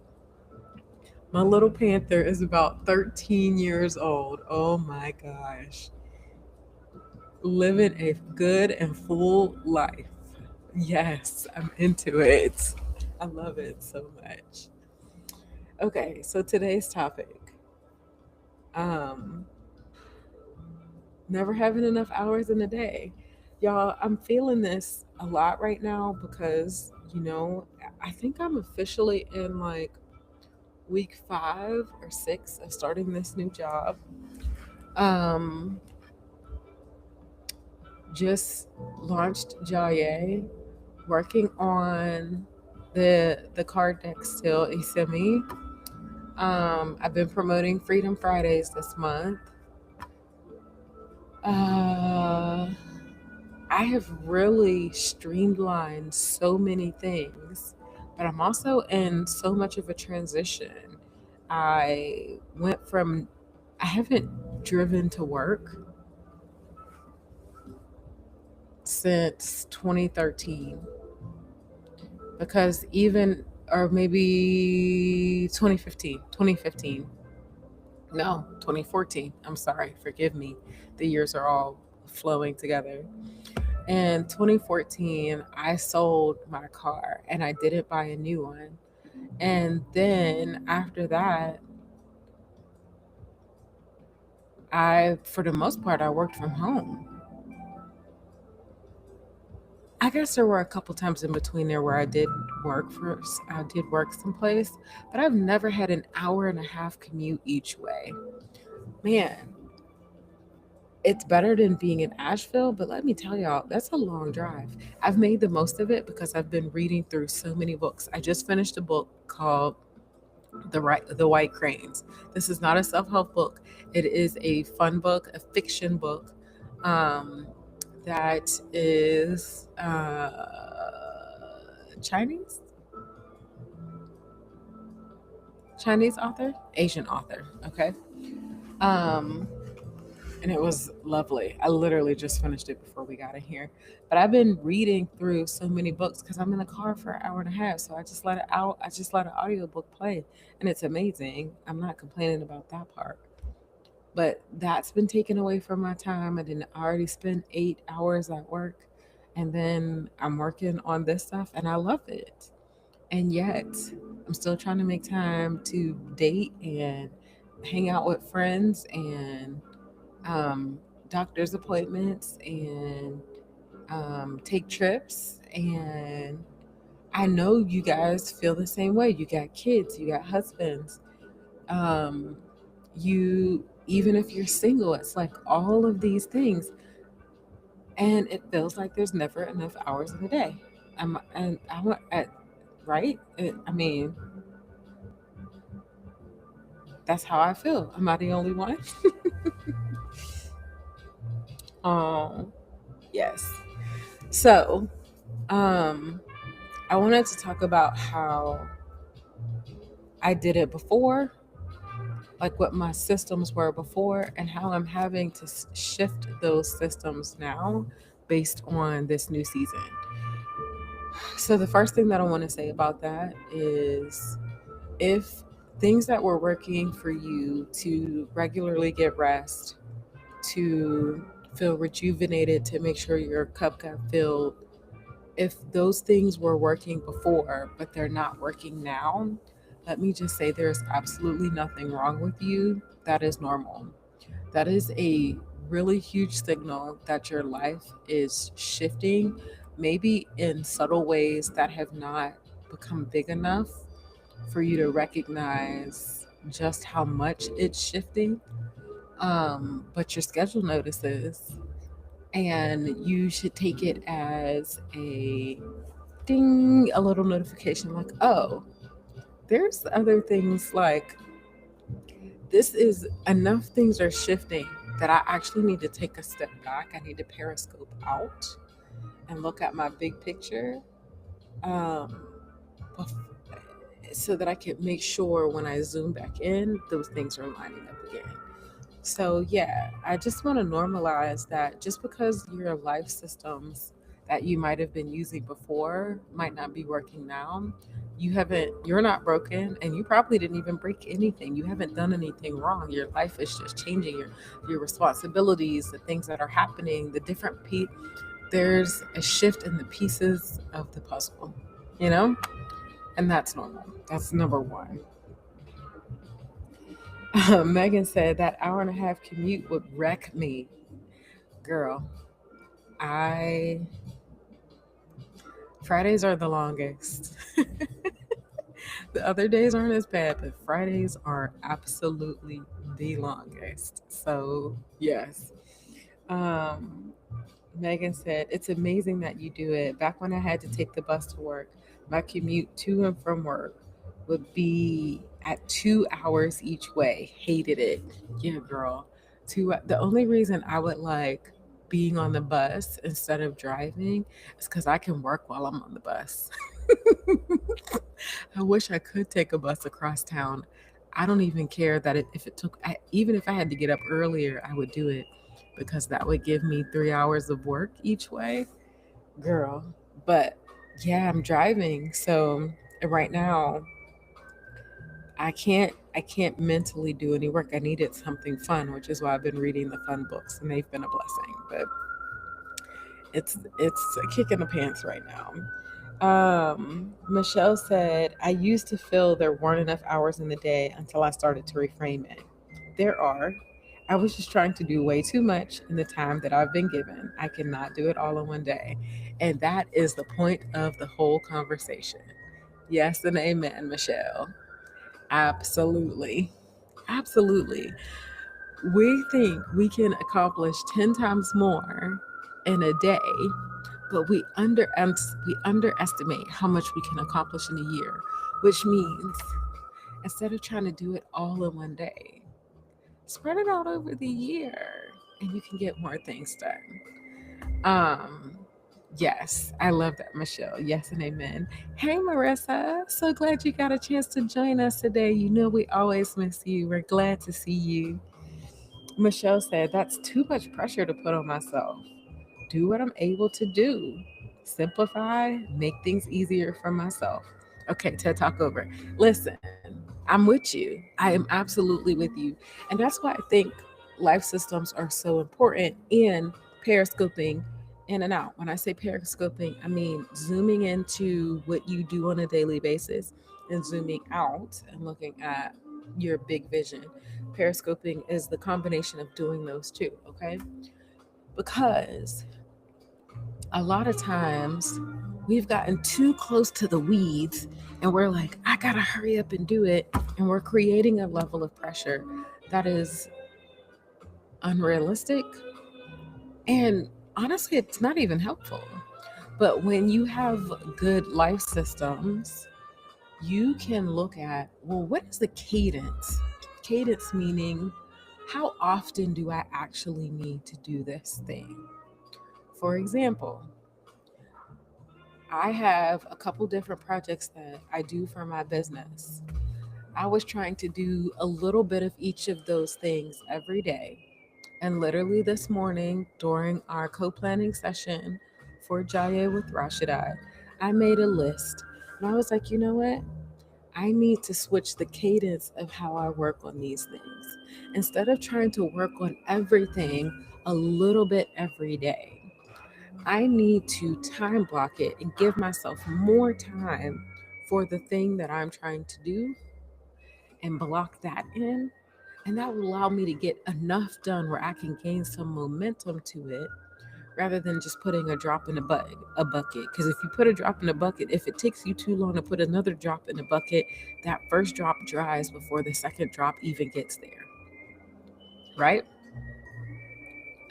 My little panther is about 13 years old. Oh my gosh. Living a good and full life. Yes, I'm into it. I love it so much. Okay, so today's topic. Um, Never having enough hours in a day. Y'all, I'm feeling this a lot right now because, I think I'm officially in like week 5 or 6 of starting this new job. Um, just launched Jaye, working on the card deck still, Isemi. I've been promoting Freedom Fridays this month. I have really streamlined so many things, but I'm also in so much of a transition. I went from, I haven't driven to work since 2013 because or maybe 2015, no, 2014. I'm sorry, forgive me. The years are all flowing together. In 2014, I sold my car and I didn't buy a new one. And then after that, for the most part, I worked from home. I guess there were a couple times in between there where I did work someplace, but I've never had an hour and a half commute each way. Man, it's better than being in Asheville, but let me tell y'all, that's a long drive. I've made the most of it because I've been reading through so many books. I just finished a book called The White Cranes. This is not a self-help book. It is a fun book, a fiction book. Um, that is Chinese Chinese author, Asian author. Okay. Um, and it was lovely. I literally just finished it before we got in here. But I've been reading through so many books because I'm in the car for an hour and a half. So I just let it out. I just let an audiobook play, and it's amazing. I'm not complaining about that part. But that's been taken away from my time. I didn't already spend 8 hours at work, and then I'm working on this stuff, and I love it. And yet, I'm still trying to make time to date and hang out with friends and um, doctor's appointments and take trips. And I know you guys feel the same way. You got kids, you got husbands. Um, you, even if you're single, it's like all of these things. And it feels like there's never enough hours in the day. And I want, right? I mean, that's how I feel. Am I the only one? Um, yes. So, um, I wanted to talk about how I did it before, like what my systems were before, and how I'm having to shift those systems now based on this new season. So, the first thing that I want to say about that is if things that were working for you to regularly get rest, to feel rejuvenated, to make sure your cup got filled, if those things were working before, but they're not working now, let me just say there's absolutely nothing wrong with you. That is normal. That is a really huge signal that your life is shifting, maybe in subtle ways that have not become big enough for you to recognize just how much it's shifting. But your schedule notices, and you should take it as a ding, a little notification like, oh, there's other things like this is enough things are shifting that I actually need to take a step back. I need to periscope out and look at my big picture, um, so that I can make sure when I zoom back in, those things are lining up again. So, yeah, I just want to normalize that just because your life systems that you might have been using before might not be working now, you're not broken, and you probably didn't even break anything. You haven't done anything wrong. Your life is just changing, your responsibilities, the things that are happening, there's a shift in the pieces of the puzzle, you know? And that's normal. That's number one. Megan said that hour and a half commute would wreck me. Girl, I Fridays are the longest. The other days aren't as bad, but Fridays are absolutely the longest. So yes. Um, Megan said, it's amazing that you do it. Back when I had to take the bus to work, my commute to and from work would be at 2 hours each way. Hated it. Yeah, girl. The only reason I would like being on the bus instead of driving is because I can work while I'm on the bus. I wish I could take a bus across town. I don't even care that if it took, even if I had to get up earlier, I would do it because that would give me 3 hours of work each way, girl. But yeah, I'm driving. So right now, I can't mentally do any work. I needed something fun, which is why I've been reading the fun books, and they've been a blessing. But it's a kick in the pants right now. Michelle said, I used to feel there weren't enough hours in the day until I started to reframe it. There are. I was just trying to do way too much in the time that I've been given. I cannot do it all in one day. And that is the point of the whole conversation. Yes and amen, Michelle. Absolutely. Absolutely. We think we can accomplish 10 times more in a day, but we underestimate how much we can accomplish in a year, which means instead of trying to do it all in one day, spread it out over the year and you can get more things done. Um yes, I love that, Michelle. Yes and amen. Hey Marissa, so glad you got a chance to join us today. You know we always miss you. We're glad to see you. Michelle said, that's too much pressure to put on myself. Do what I'm able to do. Simplify, make things easier for myself. Okay, TED Talk over. Listen, I'm with you. I am absolutely with you. And that's why I think life systems are so important in periscoping in and out. When I say periscoping, I mean zooming into what you do on a daily basis and zooming out and looking at your big vision. Periscoping is the combination of doing those two, okay? Because a lot of times we've gotten too close to the weeds and we're like, I gotta hurry up and do it. And we're creating a level of pressure that is unrealistic. And honestly, it's not even helpful. But when you have good life systems, you can look at, well, what is the cadence? Cadence meaning, how often do I actually need to do this thing? For example, I have a couple different projects that I do for my business. I was trying to do a little bit of each of those things every day. And literally this morning, during our co planning session for Jaya with Rashidat, I made a list. And I was like, you know what? I need to switch the cadence of how I work on these things. Instead of trying to work on everything a little bit every day, I need to time block it and give myself more time for the thing that I'm trying to do and block that in. And that will allow me to get enough done where I can gain some momentum to it rather than just putting a drop in a bucket. Because if you put a drop in a bucket, if it takes you too long to put another drop in a bucket, that first drop dries before the second drop even gets there. Right?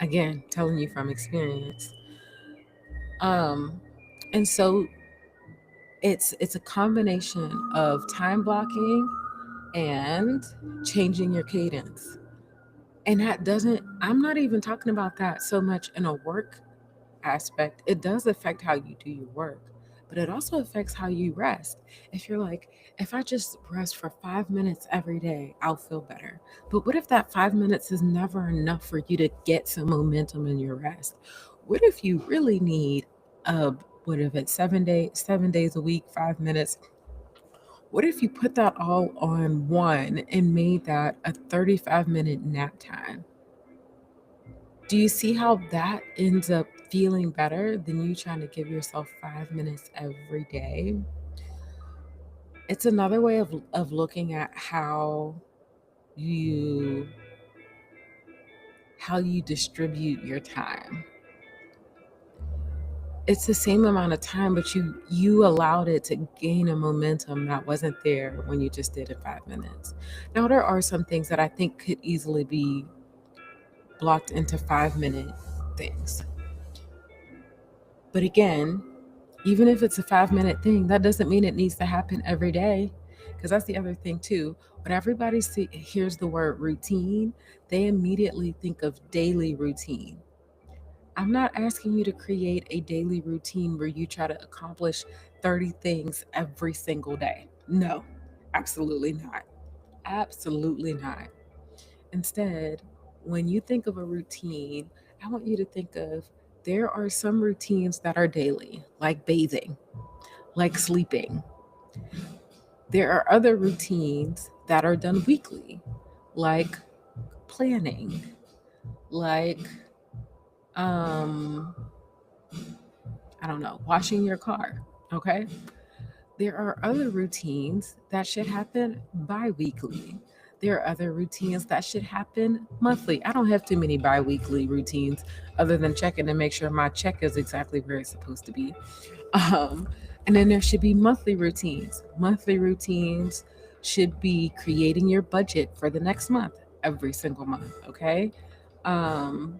Again, telling you from experience. Um, and so it's a combination of time blocking and changing your cadence. And that doesn't, I'm not even talking about that so much in a work aspect. It does affect how you do your work, but it also affects how you rest. If you're like, if I just rest for 5 minutes every day, I'll feel better. But what if that 5 minutes is never enough for you to get some momentum in your rest? What if you really need a, what if it's 7 days a week, 5 minutes? What if you put that all on one and made that a 35-minute nap time? Do you see how that ends up feeling better than you trying to give yourself 5 minutes every day? It's another way of looking at you how you distribute your time. It's the same amount of time, but you allowed it to gain a momentum that wasn't there when you just did it 5 minutes. Now there are some things that I think could easily be blocked into 5 minute things. But again, even if it's a 5 minute thing, that doesn't mean it needs to happen every day. Because that's the other thing, too. When everybody hears the word routine, they immediately think of daily routine. I'm not asking you to create a daily routine where you try to accomplish 30 things every single day. No, absolutely not. Absolutely not. Instead, when you think of a routine, I want you to think of there are some routines that are daily, like bathing, like sleeping. There are other routines that are done weekly, like planning, like um I don't know, washing your car, okay? There are other routines that should happen bi-weekly. There are other routines that should happen monthly. I don't have too many bi-weekly routines other than checking to make sure my check is exactly where it's supposed to be. Um, and then there should be monthly routines. Monthly routines should be creating your budget for the next month, every single month. Okay. Um,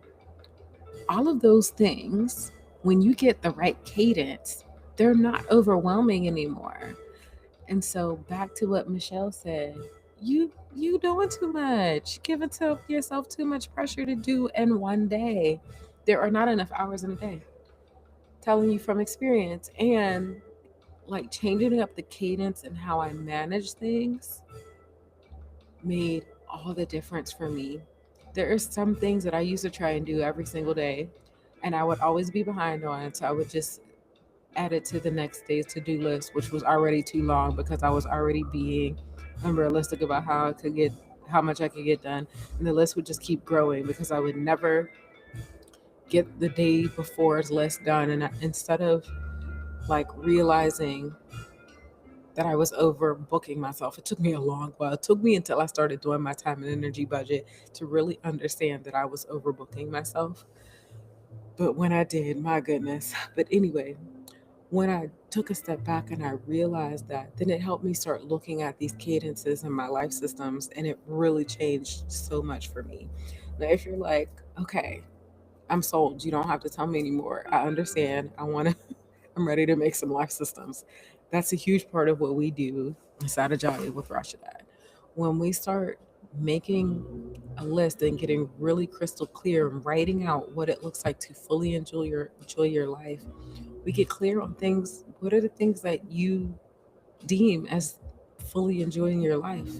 all of those things, when you get the right cadence, they're not overwhelming anymore. And so back to what Michelle said, you doing too much, giving to yourself too much pressure to do in one day. There are not enough hours in a day. Telling you from experience, and like changing up the cadence and how I manage things made all the difference for me. There are some things that I used to try and do every single day, and I would always be behind on. So I would just add it to the next day's to do list, which was already too long because I was already being unrealistic about how much I could get done. And the list would just keep growing because I would never get the day before's list done. And instead of like realizing that I was overbooking myself. It took me a long while. It took me until I started doing my time and energy budget to really understand that I was overbooking myself. But when I did, my goodness. But anyway, when I took a step back and I realized that, then it helped me start looking at these cadences in my life systems, and it really changed so much for me. Now, if you're like, okay, I'm sold, you don't have to tell me anymore. I understand. I'm ready to make some life systems. That's a huge part of what we do inside of Jolly with Rashidat. When we start making a list and getting really crystal clear and writing out what it looks like to fully enjoy your life, we get clear on things. What are the things that you deem as fully enjoying your life?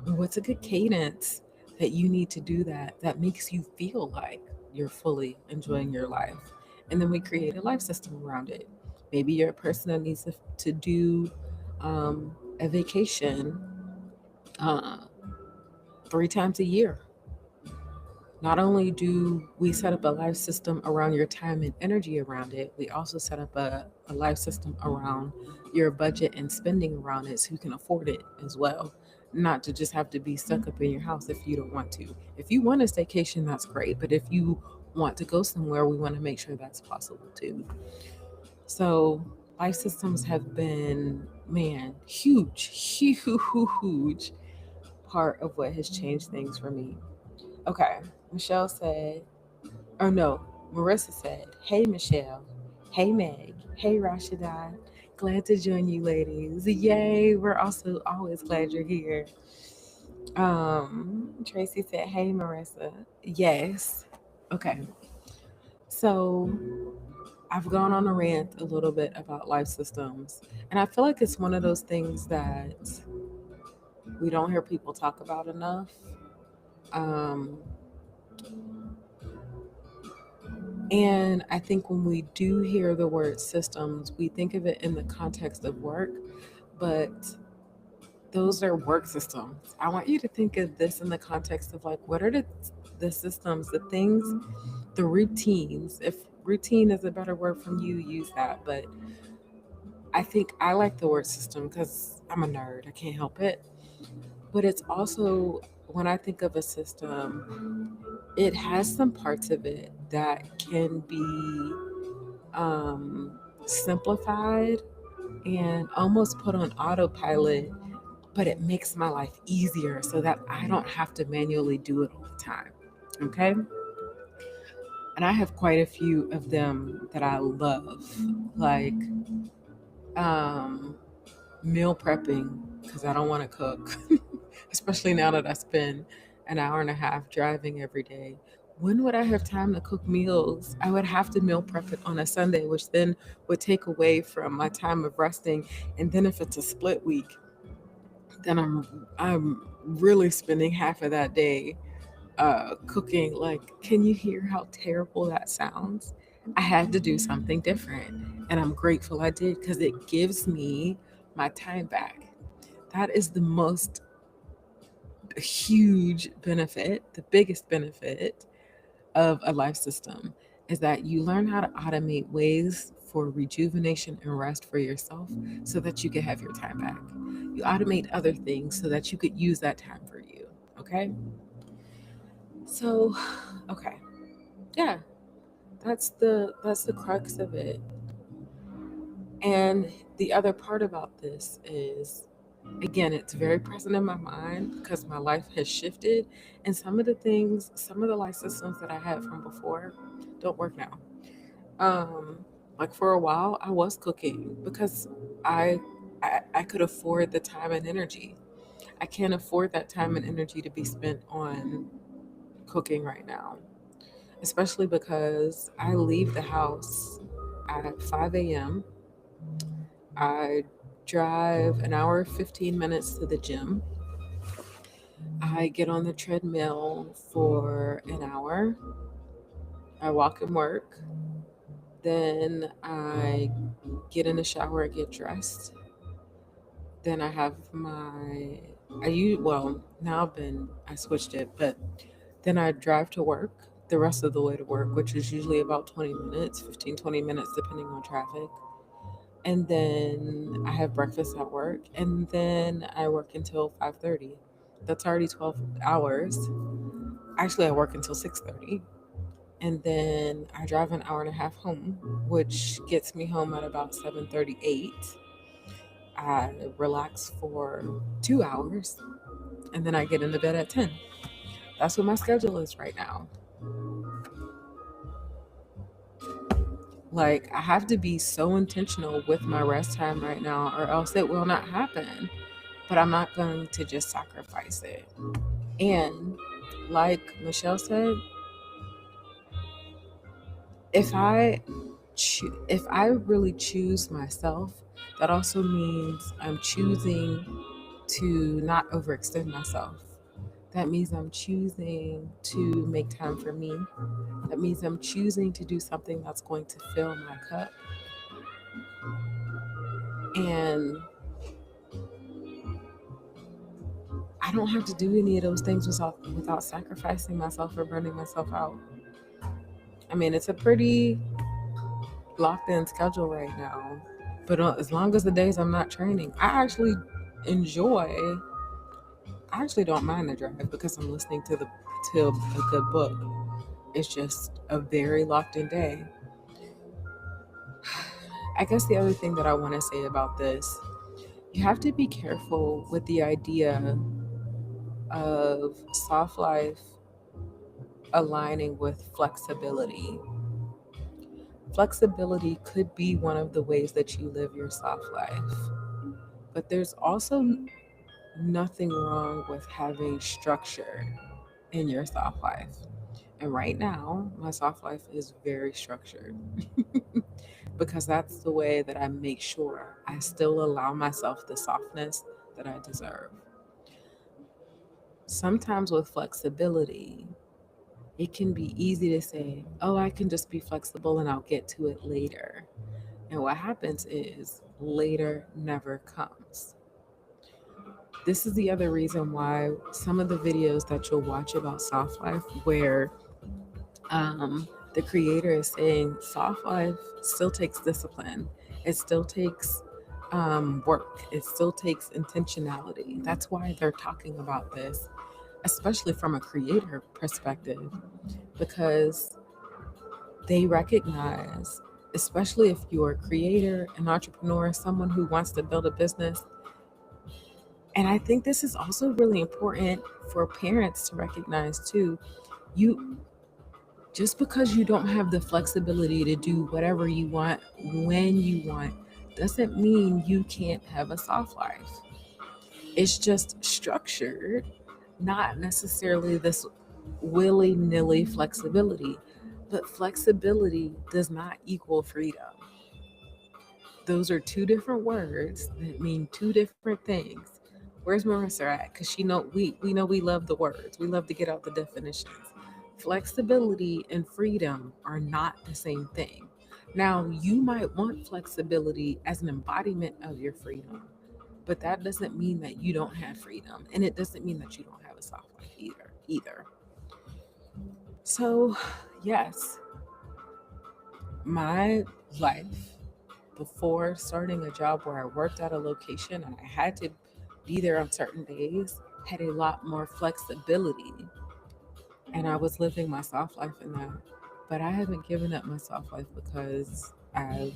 And what's a good cadence that you need to do that makes you feel like you're fully enjoying your life? And then we create a life system around it. Maybe you're a person that needs to do a vacation uh, 3 times a year. Not only do we set up a life system around your time and energy around it, we also set up a life system around your budget and spending around it so you can afford it as well. Not to just have to be stuck up in your house if you don't want to. If you want a staycation, that's great. But if you want to go somewhere, we want to make sure that's possible too. So life systems have been, man, huge part of what has changed things for me. Okay, Michelle said, or no, Marissa said, "Hey Michelle, hey Meg, hey Rashida, glad to join you ladies. Yay, we're also always glad you're here." Tracy said, "Hey Marissa." Yes. Okay. So I've gone on a rant a little bit about life systems, and I feel like it's one of those things that we don't hear people talk about enough. Um, And I think when we do hear the word systems, we think of it in the context of work, but those are work systems. I want you to think of this in the context of like, what are the systems, the things, the routines? If routine is a better word from you, use that. But I think I like the word system because I'm a nerd. I can't help it. But it's also, when I think of a system, it has some parts of it that can be um, simplified and almost put on autopilot, but it makes my life easier so that I don't have to manually do it all the time. Okay. And I have quite a few of them that I love, like um, meal prepping because I don't want to cook, especially now that I spend an hour and a half driving every day. When would I have time to cook meals? I would have to meal prep it on a Sunday, which then would take away from my time of resting. And then if it's a split week, then I'm really spending half of that day cooking. Like, can you hear how terrible that sounds? I had to do something different, and I'm grateful I did because it gives me my time back. That is the most huge benefit, the biggest benefit of a life system is that you learn how to automate ways for rejuvenation and rest for yourself so that you can have your time back. You automate other things so that you could use that time for you. Okay. So, okay. Yeah, that's the crux of it. And the other part about this is, again, it's very present in my mind because my life has shifted, and some of the life systems that I had from before don't work now. Um, like for a while, I was cooking because I, I could afford the time and energy. I can't afford that time and energy to be spent on cooking right now, especially because I leave the house at 5 a.m. I drive an hour 15 minutes to the gym. I get on the treadmill for an hour. I walk and work. Then I get in the shower, get dressed. Then I have well, now I switched it, but then I drive to work the rest of the way to work, which is usually about 20 minutes, 15, 20 minutes, depending on traffic. And then I have breakfast at work, and then I work until 5:30. That's already 12 hours. Actually, I work until 6:30. And then I drive an hour and a half home, which gets me home at about 7:38. I relax for 2 hours, and then I get into bed at 10. That's what my schedule is right now. Like, I have to be so intentional with my rest time right now, or else it will not happen. But I'm not going to just sacrifice it. And like Michelle said, if if I really choose myself, that also means I'm choosing to not overextend myself. That means I'm choosing to make time for me. That means I'm choosing to do something that's going to fill my cup. And I don't have to do any of those things without sacrificing myself or burning myself out. I mean, it's a pretty locked in schedule right now. But as long as the days I'm not training, enjoy. I actually don't mind the drive because I'm listening to a good book. It's just a very locked in day. I guess the other thing that I want to say about this, you have to be careful with the idea of soft life aligning with flexibility. Flexibility could be one of the ways that you live your soft life, but there's also nothing wrong with having structure in your soft life. And right now, my soft life is very structured because that's the way that I make sure I still allow myself the softness that I deserve. Sometimes with flexibility, it can be easy to say, oh, I can just be flexible and I'll get to it later. And what happens is later never comes. This is the other reason why some of the videos that you'll watch about soft life, where the creator is saying soft life still takes discipline, it still takes work, it still takes intentionality. That's why they're talking about this, especially from a creator perspective, because they recognize, especially if you're a creator, an entrepreneur, someone who wants to build a business. And I think this is also really important for parents to recognize too. You Just because you don't have the flexibility to do whatever you want when you want doesn't mean you can't have a soft life. It's just structured, not necessarily this willy nilly flexibility. But flexibility does not equal freedom. Those are two different words that mean two different things. Where's Marissa at? Because we know we love the words. We love to get out the definitions. Flexibility and freedom are not the same thing. Now, you might want flexibility as an embodiment of your freedom, but that doesn't mean that you don't have freedom, and it doesn't mean that you don't have a soft life either. So, yes, my life before starting a job where I worked at a location and I had to be there on certain days, had a lot more flexibility, and I was living my soft life in that. But I haven't given up my soft life because I've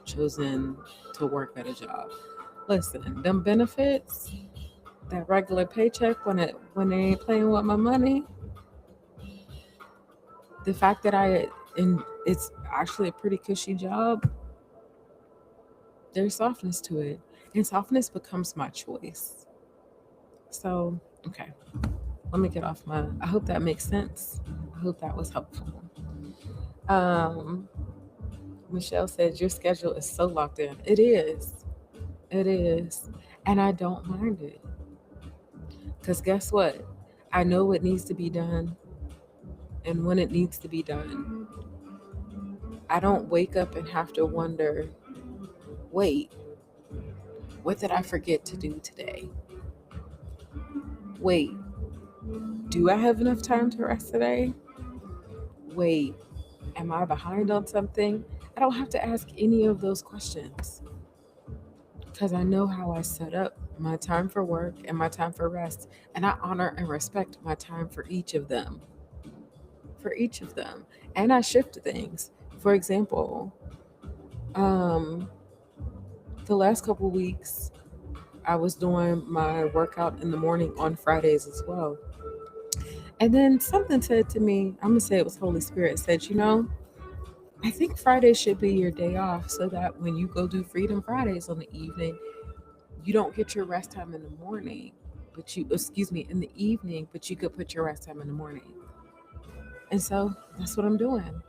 chosen to work at a job. Listen, them benefits, that regular paycheck when they ain't playing with my money, the fact that it's actually a pretty cushy job, there's softness to it. And softness becomes my choice. So, okay, let me get off my. I hope that makes sense. I hope that was helpful. Um, Michelle said your schedule is so locked in. It is. It is. And I don't mind it. Because guess what? I know what needs to be done and when it needs to be done. I don't wake up and have to wonder, wait, what did I forget to do today? Wait, do I have enough time to rest today? Wait, am I behind on something? I don't have to ask any of those questions because I know how I set up my time for work and my time for rest, and I honor and respect my time for each of them. For each of them. And I shift things. For example, um, the last couple weeks, I was doing my workout in the morning on Fridays as well. And then something said to me, I'm going to say it was Holy Spirit, said, I think Friday should be your day off so that when you go do Freedom Fridays on the evening, you don't get your rest time in the morning, in the evening, but you could put your rest time in the morning. And so that's what I'm doing.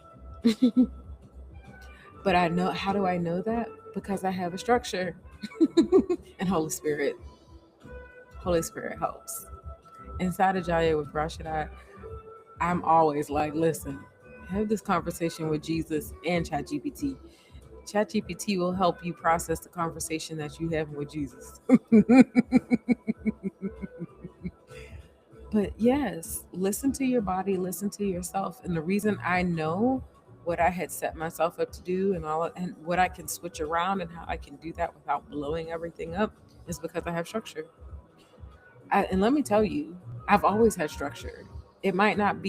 But I know, how do I know that? Because I have a structure. And Holy Spirit helps. Inside of Jaya with Rashidat, I'm always like, listen, have this conversation with Jesus and ChatGPT. ChatGPT will help you process the conversation that you have with Jesus. But yes, listen to your body, listen to yourself. And the reason I know what I had set myself up to do and what I can switch around and how I can do that without blowing everything up is because I have structure. And let me tell you, I've always had structure. It might not have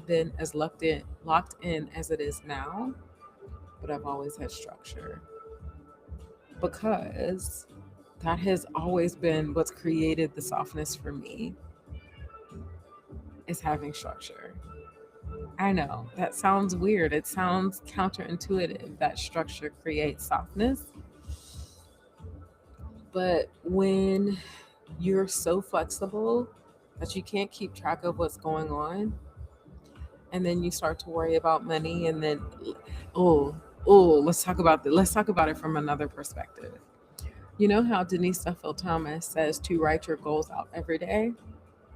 been as locked in as it is now, but I've always had structure because that has always been what's created the softness for me is having structure. I know that sounds weird. It sounds counterintuitive that structure creates softness. But when you're so flexible that you can't keep track of what's going on, and then you start to worry about money, and then, oh, let's talk about it from another perspective. You know how Denise Duffield Thomas says to write your goals out every day?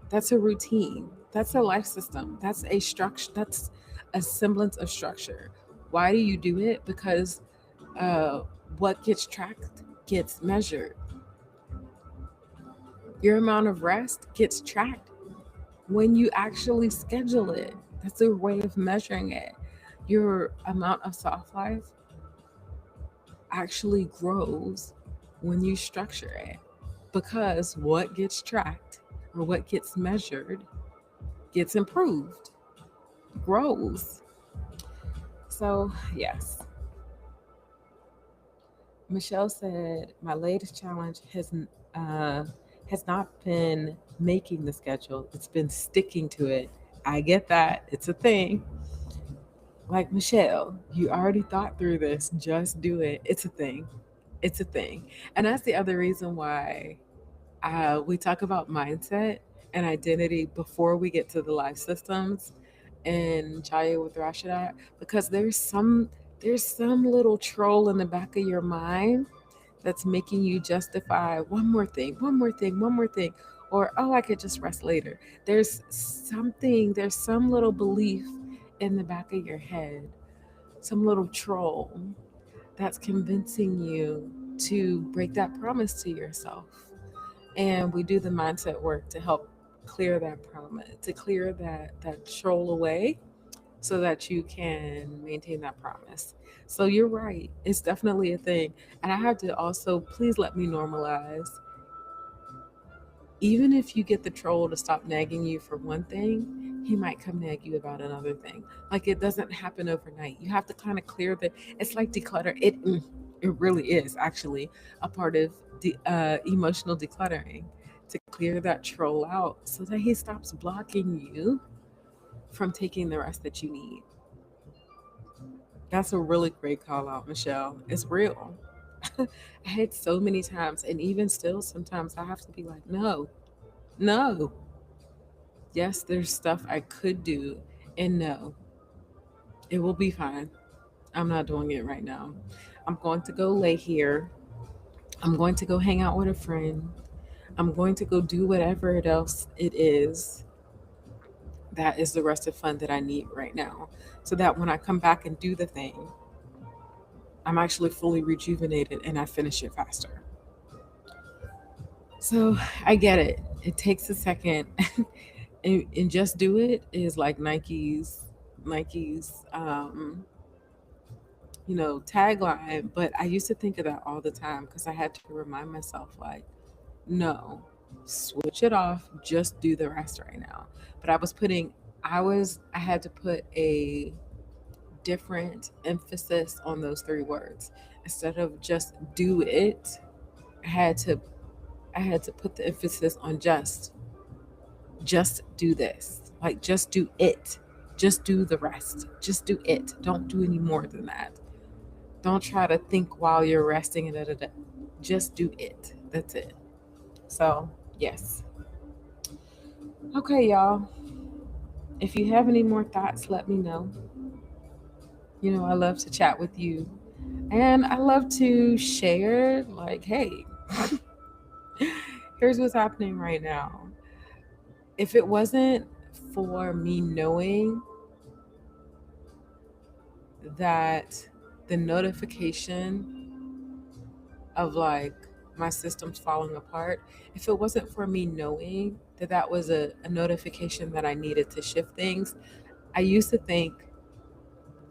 That's a routine. That's a life system. That's a structure. That's a semblance of structure. Why do you do it? Because uh, what gets tracked gets measured. Your amount of rest gets tracked when you actually schedule it. That's a way of measuring it. Your amount of soft life actually grows when you structure it because what gets tracked or what gets measured gets improved, grows. So, yes, Michelle said my latest challenge has not been making the schedule; it's been sticking to it. I get that; it's a thing. Like Michelle, you already thought through this. Just do it. It's a thing. It's a thing, and that's the other reason why we talk about mindset and identity before we get to the life systems and Jaya with Rashidat, because there's some little troll in the back of your mind that's making you justify one more thing, one more thing, one more thing, or oh, I could just rest later. There's some little belief in the back of your head, some little troll that's convincing you to break that promise to yourself. And we do the mindset work to help clear that promise, to clear that troll away so that you can maintain that promise. So you're right. It's definitely a thing. And I have to also, please let me normalize even if you get the troll to stop nagging you for one thing, he might come nag you about another thing. Like it doesn't happen overnight. You have to kind of clear the. It's like declutter. It really is actually a part of emotional decluttering to clear that troll out so that he stops blocking you from taking the rest that you need. That's a really great call out, Michelle. It's real. I had so many times, and even still, sometimes I have to be like, no, no. Yes, there's stuff I could do, and no, it will be fine. I'm not doing it right now. I'm going to go lay here. I'm going to go hang out with a friend. I'm going to go do whatever else it is that is the rest of fun that I need right now. So that when I come back and do the thing, I'm actually fully rejuvenated and I finish it faster. So I get it. It takes a second. And just do it is like Nike's tagline. But I used to think of that all the time because I had to remind myself, like, no, switch it off, just do the rest right now. But I had to put a different emphasis on those three words. Instead of just do it, I had to I had to put the emphasis on just do this. Like just do it. Just do the rest. Just do it. Don't do any more than that. Don't try to think while you're resting and da, da, da. Just do it. That's it. So, yes. Okay, y'all. If you have any more thoughts, let me know. I love to chat with you. And I love to share, like, hey, here's what's happening right now. If it wasn't for me knowing that the notification of like my systems falling apart, if it wasn't for me knowing that that was a notification that I needed to shift things, I used to think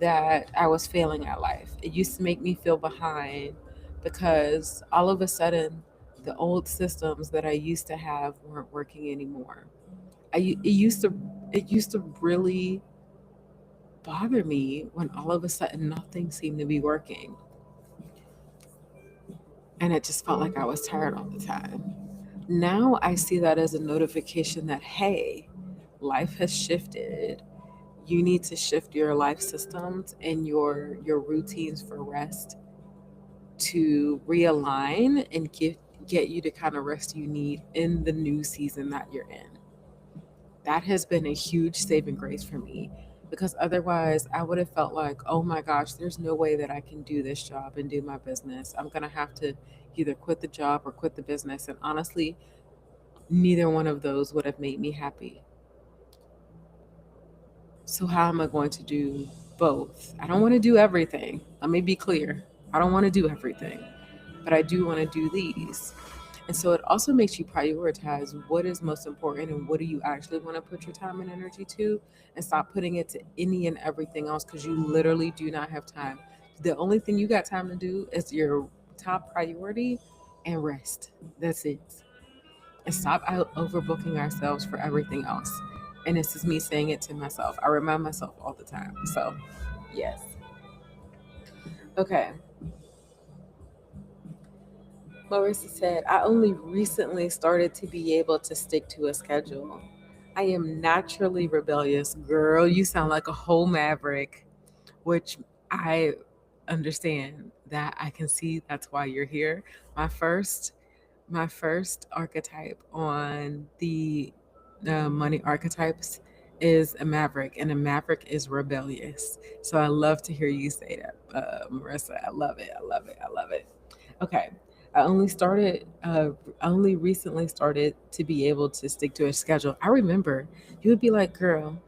that I was failing at life. It used to make me feel behind because all of a sudden the old systems that I used to have weren't working anymore. It used to really bother me when all of a sudden nothing seemed to be working. And it just felt like I was tired all the time. Now I see that as a notification that, hey, life has shifted. You need to shift your life systems and your routines for rest to realign and get you the kind of rest you need in the new season that you're in. That has been a huge saving grace for me because otherwise I would have felt like, oh my gosh, there's no way that I can do this job and do my business. I'm going to have to either quit the job or quit the business. And honestly, neither one of those would have made me happy. So, how am I going to do both? I don't want to do everything. Let me be clear. I don't want to do everything, but I do want to do these. And so it also makes you prioritize what is most important and what do you actually want to put your time and energy to, and stop putting it to any and everything else because you literally do not have time. The only thing you got time to do is your top priority and rest. That's it. And stop out overbooking ourselves for everything else. And this is me saying it to myself. I remind myself all the time. So, yes. Okay. Marissa said, I only recently started to be able to stick to a schedule. I am naturally rebellious. Girl, you sound like a whole maverick, which I understand that. I can see that's why you're here. My first my first archetype on the money archetypes is a maverick, and a maverick is rebellious. So I love to hear you say that, Marissa. I love it. I love it. I love it. Okay. I only started, I only recently started to be able to stick to a schedule. I remember you would be like, girl,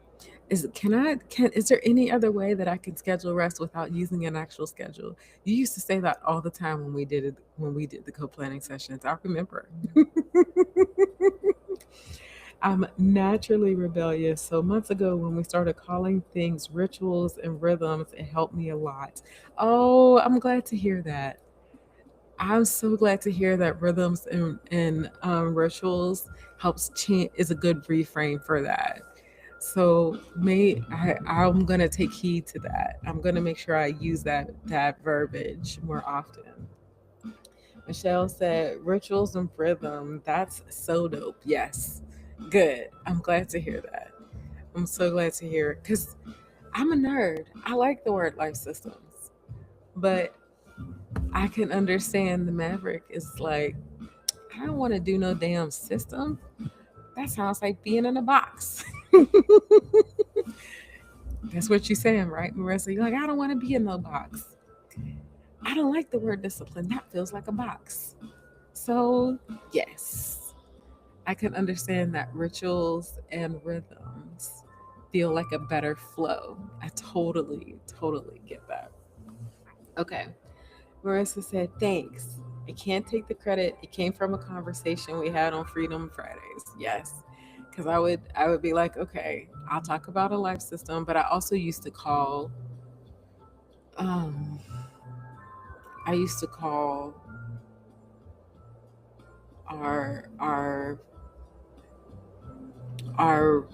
is there any other way that I can schedule rest without using an actual schedule? You used to say that all the time when we did the co-planning sessions. I remember. I'm naturally rebellious. So months ago when we started calling things rituals and rhythms, it helped me a lot. Oh, I'm glad to hear that. I'm so glad to hear that rhythms and rituals is a good reframe for that. So I'm gonna take heed to that. I'm gonna make sure I use that verbiage more often. Michelle said, rituals and rhythm. That's so dope. Yes. Good. I'm glad to hear that. I'm so glad to hear it because I'm a nerd. I like the word life systems, but I can understand the Maverick is like, I don't want to do no damn system. That sounds like being in a box. That's what you're saying, right, Marissa? You're like, I don't want to be in no box. I don't like the word discipline. That feels like a box. So, yes, I can understand that rituals and rhythms feel like a better flow. I totally get that. Okay. Marissa said, thanks. I can't take the credit. It came from a conversation we had on Freedom Fridays. Yes. Because I would be like, okay, I'll talk about a life system, but I also used to call um I used to call our our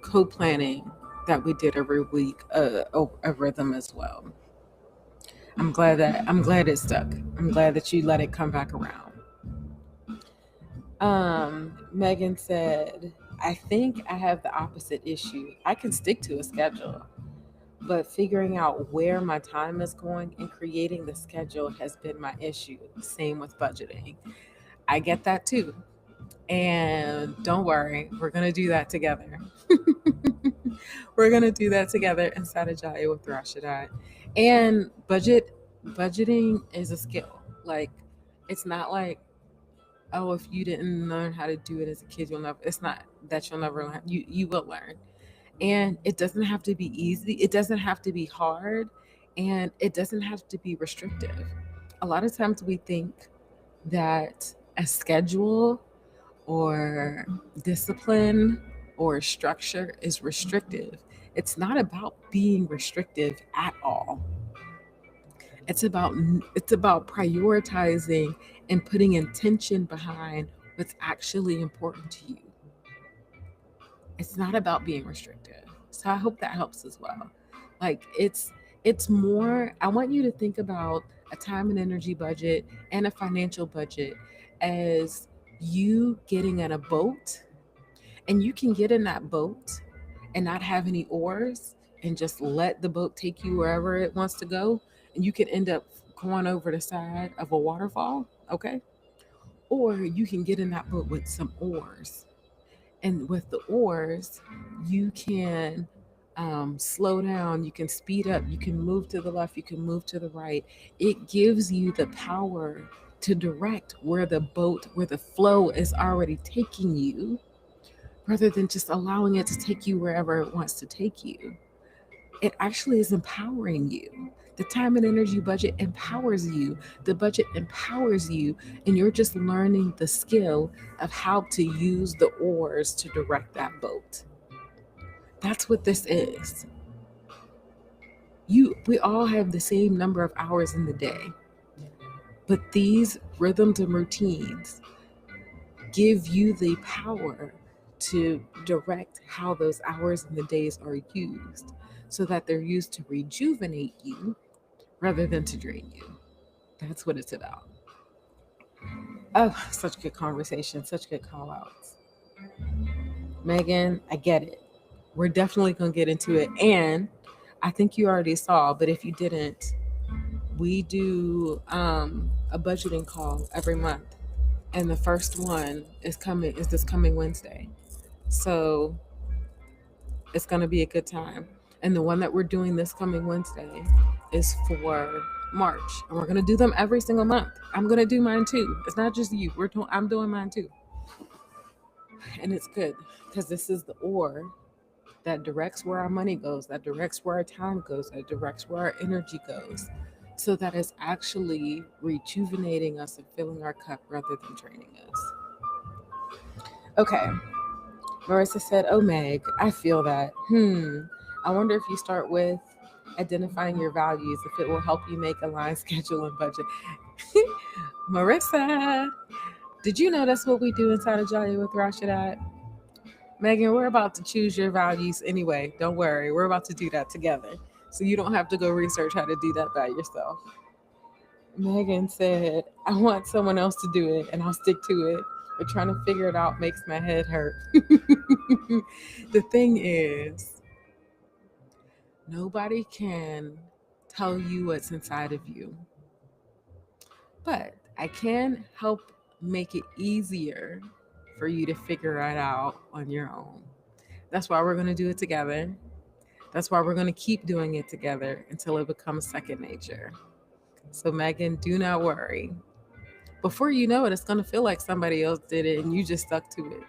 co-planning that we did every week a rhythm as well. I'm glad it stuck. I'm glad that you let it come back around. Megan said, I think I have the opposite issue. I can stick to a schedule, but figuring out where my time is going and creating the schedule has been my issue. Same with budgeting. I get that too. And don't worry, we're going to do that together. We're going to do that together inside of Jaya with Rashidat. And budgeting is a skill. Like, it's not like, oh, if you didn't learn how to do it as a kid, you'll never, it's not that you'll never learn. You will learn. And it doesn't have to be easy. It doesn't have to be hard. And it doesn't have to be restrictive. A lot of times we think that a schedule or discipline or structure is restrictive. It's not about being restrictive at all. It's about it's about prioritizing and putting intention behind what's actually important to you. It's not about being restrictive. So I hope that helps as well. Like it's more I want you to think about a time and energy budget and a financial budget as you getting in a boat, and you can get in that boat and not have any oars and just let the boat take you wherever it wants to go, and you can end up going over the side of a waterfall, okay? Or you can get in that boat with some oars, and with the oars you can slow down, you can speed up, you can move to the left, you can move to the right. It gives you the power to direct where the flow is already taking you, rather than just allowing it to take you wherever it wants to take you. It actually is empowering you. The time and energy budget empowers you. The budget empowers you, and you're just learning the skill of how to use the oars to direct that boat. That's what this is. We all have the same number of hours in the day, but these rhythms and routines give you the power to direct how those hours in the days are used, so that they're used to rejuvenate you rather than to drain you. That's what it's about. Oh, such good conversation, such good call outs. Megan, I get it. We're definitely going to get into it. And I think you already saw, but if you didn't, we do a budgeting call every month. And the first one is this coming Wednesday. So it's going to be a good time. And the one that we're doing this coming Wednesday is for March. And we're going to do them every single month. I'm going to do mine too. It's not just you. I'm doing mine too. And it's good because this is the or that directs where our money goes, that directs where our time goes, that directs where our energy goes, so that it's actually rejuvenating us and filling our cup rather than draining us. Okay. Marissa said, oh, Meg, I feel that. I wonder if you start with identifying your values, if it will help you make a line schedule and budget. Marissa, Did you know that's what we do inside of Jolly with Rashidat? Megan, we're about to choose your values anyway. Don't worry. We're about to do that together. So you don't have to go research how to do that by yourself. Megan said, I want someone else to do it and I'll stick to it. But trying to figure it out makes my head hurt. The thing is, nobody can tell you what's inside of you, but I can help make it easier for you to figure it out on your own. That's why we're going to do it together. That's why we're going to keep doing it together until it becomes second nature. So, Megan, do not worry. Before you know it, it's going to feel like somebody else did it and you just stuck to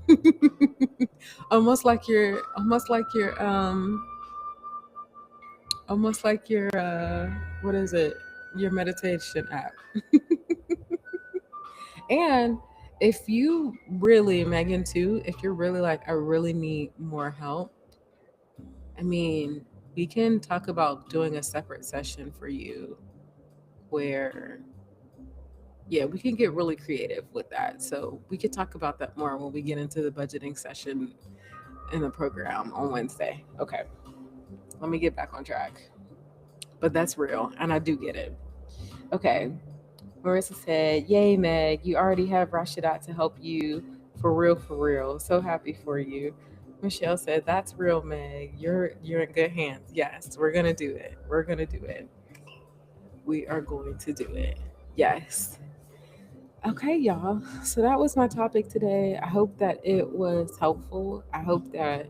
it. Almost like your what is it? Your meditation app. And if you really, Megan, too, if you're really like, I really need more help, I mean, we can talk about doing a separate session for you where, yeah, we can get really creative with that. So we could talk about that more when we get into the budgeting session in the program on Wednesday. Okay, let me get back on track. But that's real, and I do get it. Okay, Marissa said, Yay, Meg, you already have Rashidat to help you for real, for real. So happy for you. Michelle said, That's real, Meg. You're in good hands. Yes, we're gonna do it. We're gonna do it. We are going to do it. Yes. Okay, y'all. So that was my topic today. I hope that it was helpful. I hope that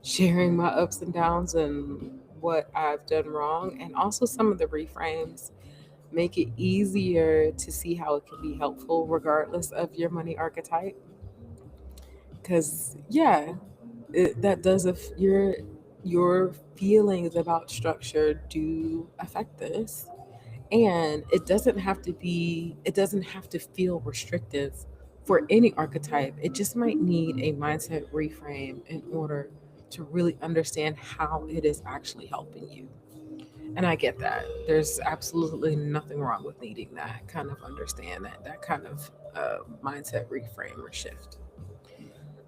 sharing my ups and downs and what I've done wrong and also some of the reframes make it easier to see how it can be helpful regardless of your money archetype. Because yeah, that does your feelings about structure do affect this, and it doesn't have to feel restrictive for any archetype. It just might need a mindset reframe in order to really understand how it is actually helping you. And I get that. There's absolutely nothing wrong with needing that kind of understand that kind of mindset reframe or shift.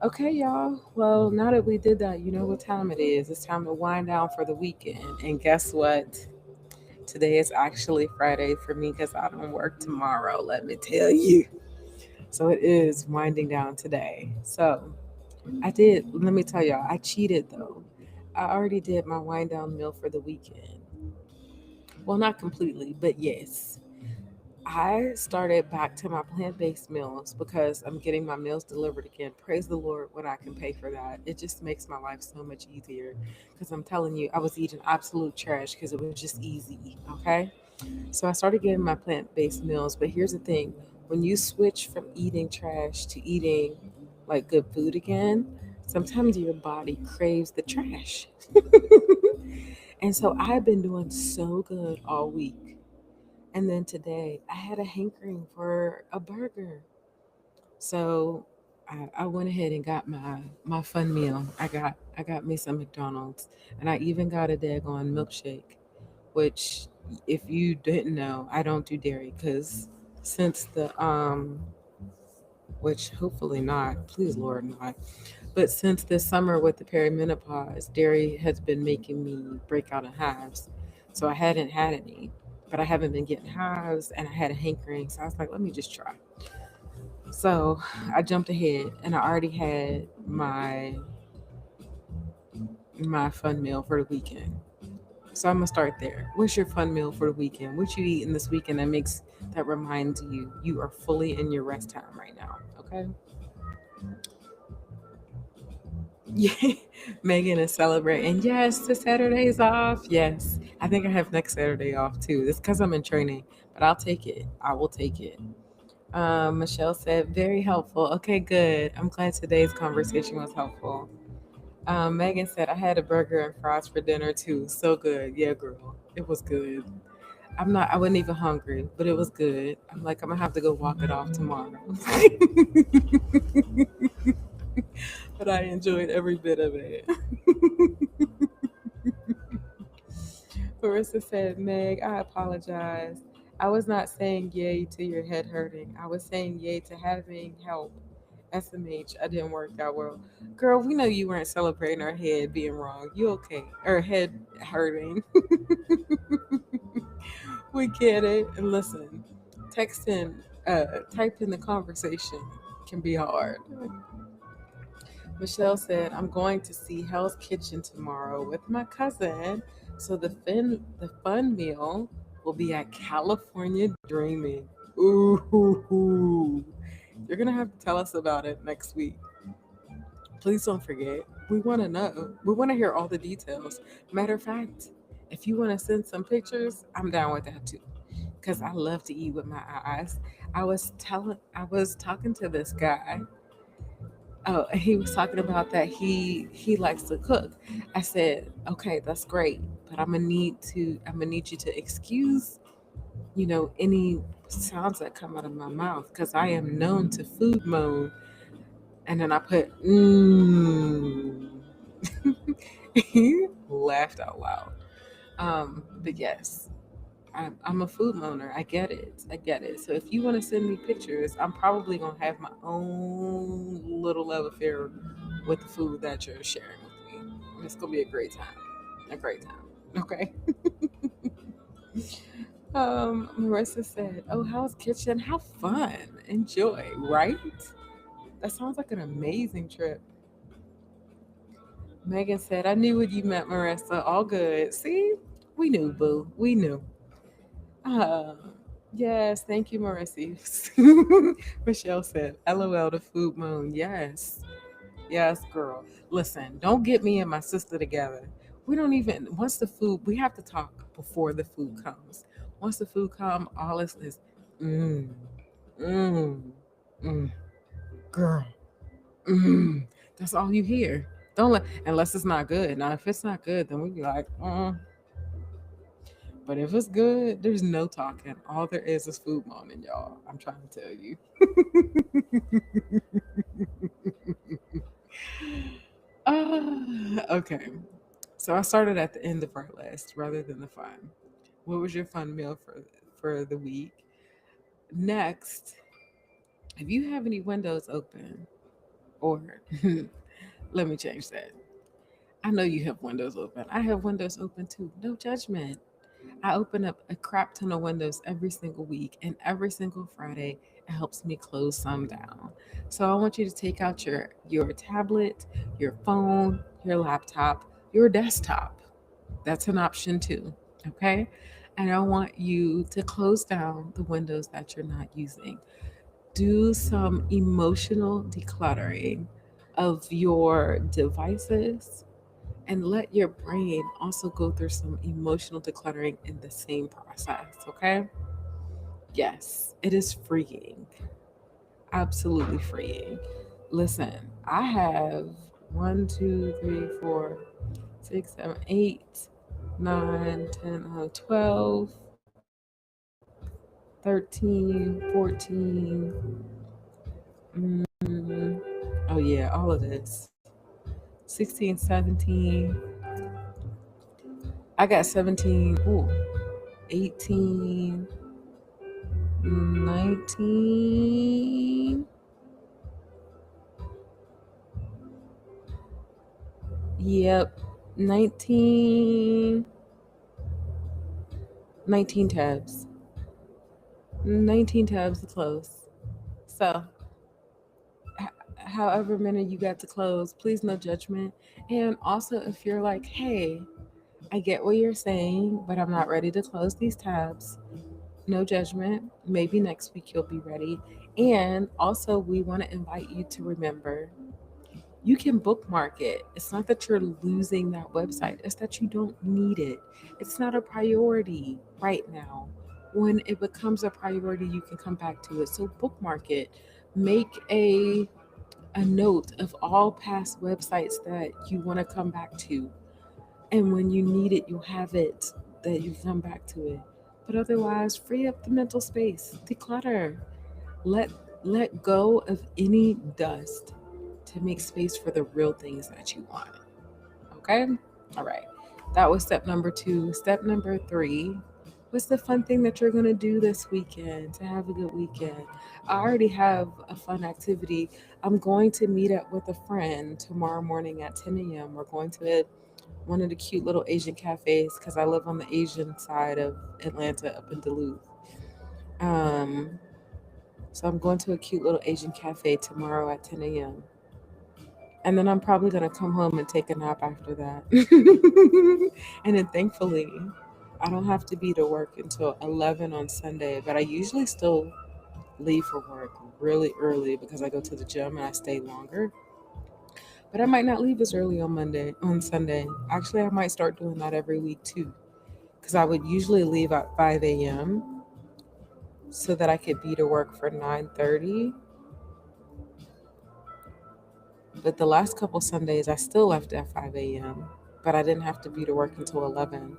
Okay, y'all. Well, now that we did that, you know what time it is. It's time to wind down for the weekend. And guess what? Today is actually Friday for me because I don't work tomorrow, let me tell you. So it is winding down today. So let me tell y'all, I cheated though. I already did my wind down meal for the weekend. Well, not completely, but yes. I started back to my plant based meals because I'm getting my meals delivered again. Praise the Lord when I can pay for that. It just makes my life so much easier because I'm telling you, I was eating absolute trash because it was just easy. Okay. So I started getting my plant based meals. But here's the thing, when you switch from eating trash to eating like good food again, sometimes your body craves the trash. And so I've been doing so good all week. And then today I had a hankering for a burger. So I went ahead and got my fun meal. I got me some McDonald's and I even got a daggone milkshake, which if you didn't know, I don't do dairy because since the which hopefully not, please Lord not. But since this summer with the perimenopause, dairy has been making me break out in hives. So I hadn't had any, but I haven't been getting hives and I had a hankering. So I was like, let me just try. So I jumped ahead and I already had my fun meal for the weekend. So I'm gonna start there. What's your fun meal for the weekend? What you eating this weekend that reminds you you are fully in your rest time right now? Okay. Yeah, Megan is celebrating. Yes, the Saturday's off. Yes, I think I have next Saturday off too. It's because I'm in training, but I'll take it. I will take it. Michelle said, very helpful. Okay, good. I'm glad today's conversation was helpful. Megan said, I had a burger and fries for dinner too. So good. Yeah, girl. It was good. I wasn't even hungry, but it was good. I'm like, I'm gonna have to go walk it off tomorrow. But I enjoyed every bit of it. Marissa said, Meg, I apologize. I was not saying yay to your head hurting. I was saying yay to having help. SMH, I didn't work out well. Girl, we know you weren't celebrating our head being wrong. You okay? Or head hurting. We get it. And listen, texting, typing the conversation can be hard. Michelle said, I'm going to see Hell's Kitchen tomorrow with my cousin. So the fun meal will be at California Dreaming. Ooh. You're gonna have to tell us about it next week. Please don't forget. We wanna know. We wanna hear all the details. Matter of fact, if you wanna send some pictures, I'm down with that too. Cause I love to eat with my eyes. I was talking to this guy. Oh, he was talking about that he likes to cook. I said, okay, that's great, but I'm gonna need you to excuse, any sounds that come out of my mouth because I am known to food moan. And then I put he laughed out loud. But yes, I'm a food moaner. I get it. I get it. So if you want to send me pictures, I'm probably gonna have my own little love affair with the food that you're sharing with me. It's gonna be a great time. A great time. Okay. Marissa said, "Oh, how's kitchen? Have fun, enjoy, right? That sounds like an amazing trip." Megan said, "I knew what you meant, Marissa. All good. See, we knew, boo. We knew." Uh, yes, thank you, Marissa. Michelle said, "LOL to food moon." Yes, yes, girl. Listen, don't get me and my sister together. We don't even once the food. We have to talk before the food comes. Once the food comes, all is mm, mm, mm, girl. Mm. That's all you hear. Don't let unless it's not good. Now, if it's not good, then we be like, But if it's good, there's no talking. All there is food moaning, y'all. I'm trying to tell you. Okay. So I started at the end of our list rather than the fun. What was your fun meal for the week? Next, if you have any windows open, or let me change that. I know you have windows open. I have windows open too. No judgment. I open up a crap ton of windows every single week, and every single Friday it helps me close some down. So I want you to take out your tablet, your phone, your laptop, your desktop. That's an option too. Okay? And I want you to close down the windows that you're not using. Do some emotional decluttering of your devices and let your brain also go through some emotional decluttering in the same process, okay? Yes, it is freeing. Absolutely freeing. Listen, I have 12, 13, 14. Oh, yeah, all of this. 16, 17. I got 17. Ooh, 18. 19. Yep. 19. 19 tabs. 19 tabs to close. So, however many you got to close, please no judgment. And also, if you're like, hey, I get what you're saying, but I'm not ready to close these tabs, no judgment. Maybe next week you'll be ready. And also, we want to invite you to remember you can bookmark it. It's not that you're losing that website, it's that you don't need it. It's not a priority right now. When it becomes a priority, you can come back to it. So bookmark it. Make a note of all past websites that you want to come back to. And when you need it, you'll have it that you come back to it. But otherwise, free up the mental space. Declutter. Let let go of any dust to make space for the real things that you want. Okay? All right. That was step number 2. Step number 3, What's the fun thing that you're gonna do this weekend to have a good weekend? I already have a fun activity. I'm going to meet up with a friend tomorrow morning at 10 a.m. We're going to one of the cute little Asian cafes because I live on the Asian side of Atlanta up in Duluth. Um, so I'm going to a cute little Asian cafe tomorrow at 10 a.m. And then I'm probably gonna come home and take a nap after that. And then thankfully, I don't have to be to work until 11 on Sunday, but I usually still leave for work really early because I go to the gym and I stay longer. But I might not leave as early on Sunday. Actually, I might start doing that every week too, because I would usually leave at 5 a.m. so that I could be to work for 9:30. But the last couple Sundays, I still left at 5 a.m., but I didn't have to be to work until 11.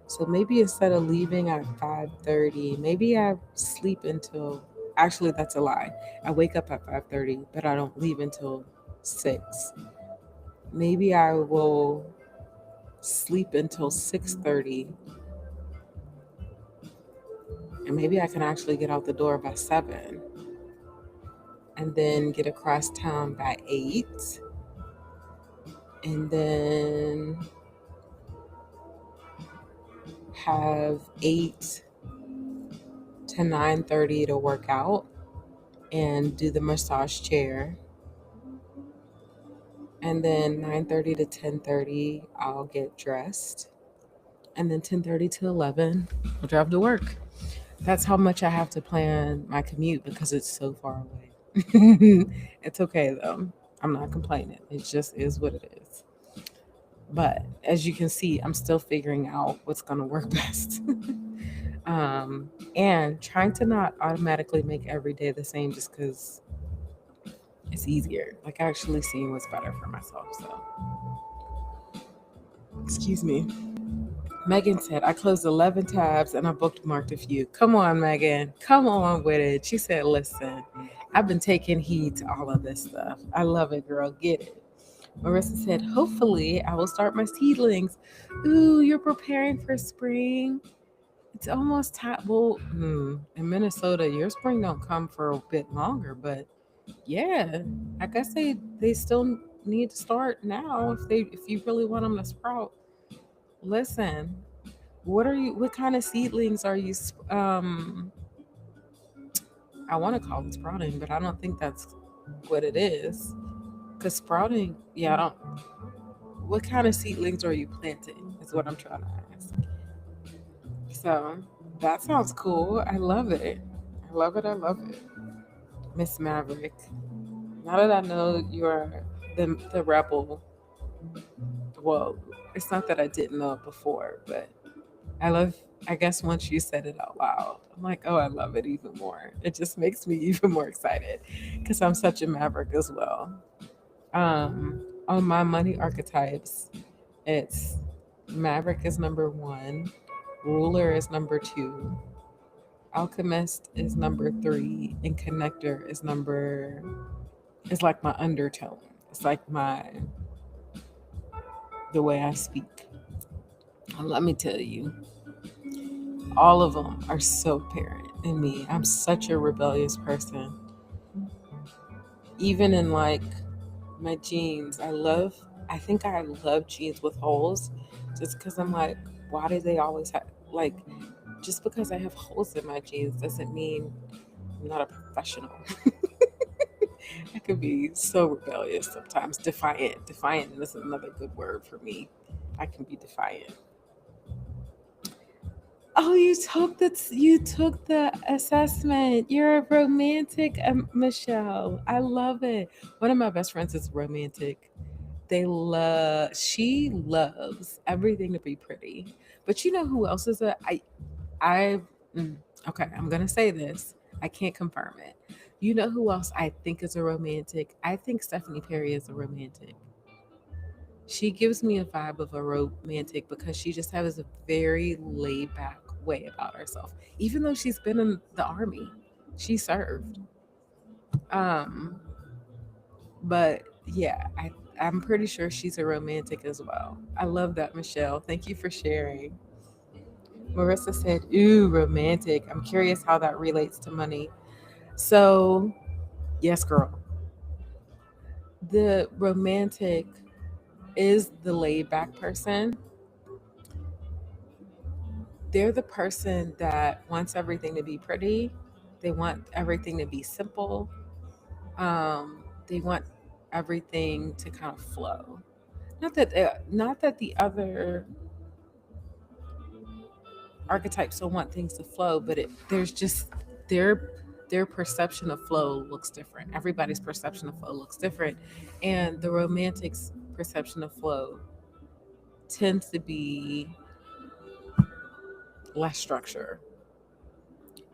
So maybe instead of leaving at 5:30, maybe I sleep until actually that's a lie. I wake up at 5:30, but I don't leave until 6. Maybe I will sleep until 6:30 and maybe I can actually get out the door by 7 and then get across town by 8 and then have 8 to 9:30 to work out and do the massage chair, and then 9:30 to 10:30 I'll get dressed, and then 10:30 to 11 I'll drive to work. That's how much I have to plan my commute because it's so far away. It's okay though. I'm not complaining. It just is what it is. But as you can see, I'm still figuring out what's going to work best. um, and trying to not automatically make every day the same just because it's easier. Like actually seeing what's better for myself. So, excuse me. Megan said, I closed 11 tabs and I bookmarked a few. Come on, Megan. Come on with it. She said, listen, I've been taking heed to all of this stuff. I love it, girl. Get it. Marissa said, hopefully I will start my seedlings. Ooh, you're preparing for spring. It's almost time. Well, in Minnesota, your spring don't come for a bit longer, but yeah, I guess they still need to start now if you really want them to sprout. Listen, what kind of seedlings are you I want to call it sprouting, but I don't think that's what it is. Cuz sprouting, yeah, I don't what kind of seedlings are you planting is what I'm trying to ask. So, that sounds cool. I love it. I love it. I love it. Miss Maverick. Now that I know you're the rebel, well, it's not that I didn't know it before, but I love, I guess once you said it out loud, I'm like, oh, I love it even more. It just makes me even more excited because I'm such a maverick as well. Um, on my money archetypes, it's Maverick is number one, Ruler is number two, Alchemist is number three, and Connector is like my undertone. It's like the way I speak. And let me tell you, all of them are so apparent in me. I'm such a rebellious person. Even in like my jeans, I think I love jeans with holes just because I'm like, why do they always have, like, just because I have holes in my jeans doesn't mean I'm not a professional. I could be so rebellious sometimes. Defiant. Defiant is another good word for me. I can be defiant. Oh, you took the assessment. You're a romantic, Michelle. I love it. One of my best friends is romantic. She loves everything to be pretty. But you know who else is I, mm, okay, I'm gonna say this. I can't confirm it. You know who else I think is a romantic? I think Stephanie Perry is a romantic. She gives me a vibe of a romantic because she just has a very laid back way about herself. Even though she's been in the army, she served. Um, but yeah, I'm pretty sure she's a romantic as well. I love that, Michelle. Thank you for sharing. Marissa said, ooh, romantic. I'm curious how that relates to money. So, yes, girl. The romantic is the laid back person. They're the person that wants everything to be pretty. They want everything to be simple. They want everything to kind of flow. Not that the other archetypes don't want things to flow, but there's just their their perception of flow looks different. Everybody's perception of flow looks different, and the romantic's perception of flow tends to be less structure,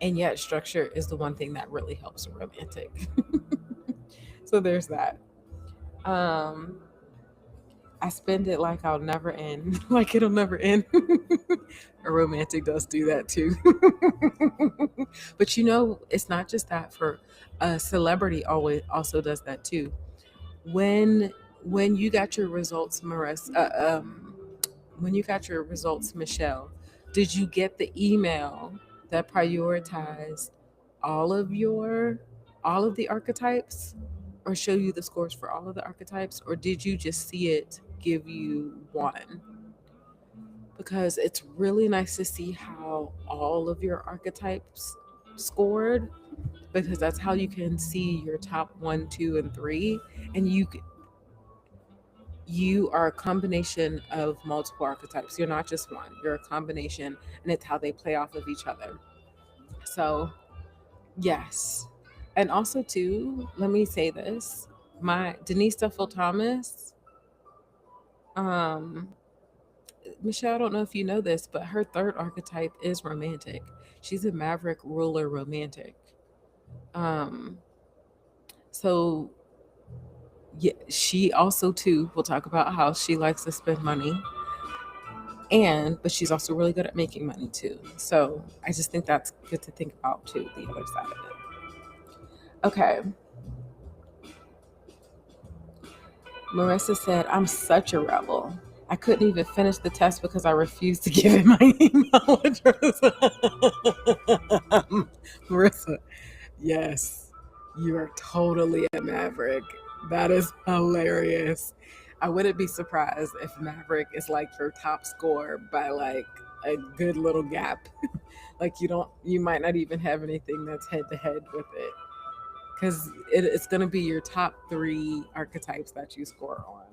and yet structure is the one thing that really helps a romantic. So there's that. Um, I spend it like I'll never end, like it'll never end. A romantic does do that too. But it's not just that. For a celebrity, always also does that too. When when you got your results, when you got your results, Michelle, did you get the email that prioritized all of your all of the archetypes, or show you the scores for all of the archetypes, or did you just see it give you one? Because it's really nice to see how all of your archetypes scored, because that's how you can see your top one, two, and three. And you are a combination of multiple archetypes. You're not just one. You're a combination, and it's how they play off of each other. So, yes. And also too, let me say this. My Denise Duffield Thomas, um, Michelle, I don't know if you know this, but her third archetype is romantic. She's a maverick ruler romantic. Um, so yeah, she also too will talk about how she likes to spend money, but she's also really good at making money too. So I just think that's good to think about too, the other side of it. Okay. Marissa said, I'm such a rebel. I couldn't even finish the test because I refused to give it my email address. Marissa, yes, you are totally a maverick. That is hilarious. I wouldn't be surprised if Maverick is like your top score by like a good little gap. Like you might not even have anything that's head to head with it, because it's going to be your top three archetypes that you score on.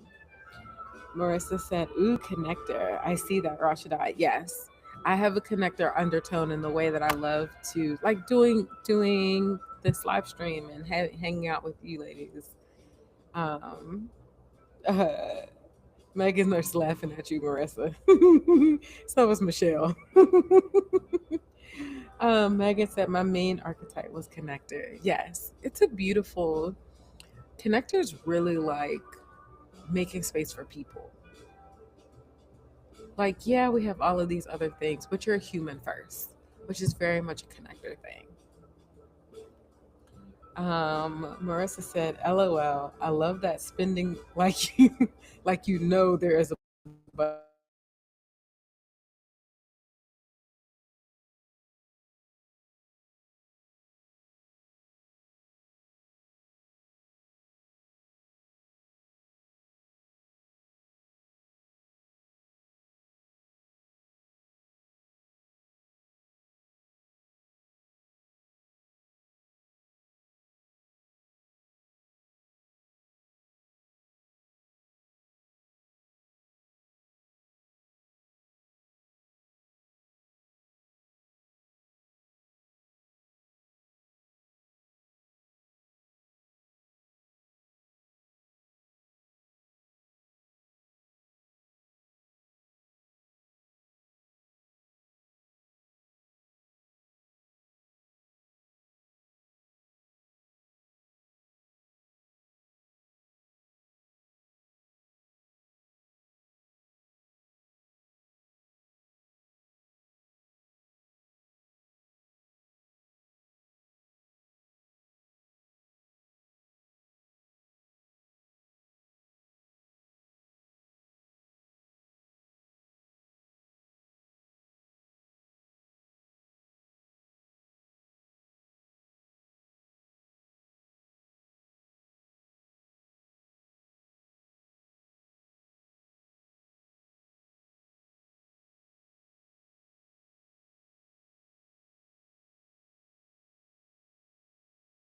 Marissa said, ooh, connector. I see that, Rashidat. Yes. I have a connector undertone in the way that I love to like doing this live stream and hanging out with you ladies. Um, uh, Megan's laughing at you, Marissa. So was Michelle. Megan said my main archetype was connector. Yes, it's a beautiful connectors. Really like making space for people. Like, yeah, we have all of these other things, but you're a human first, which is very much a connector thing. Marissa said, LOL, I love that spending like you like there is a budget.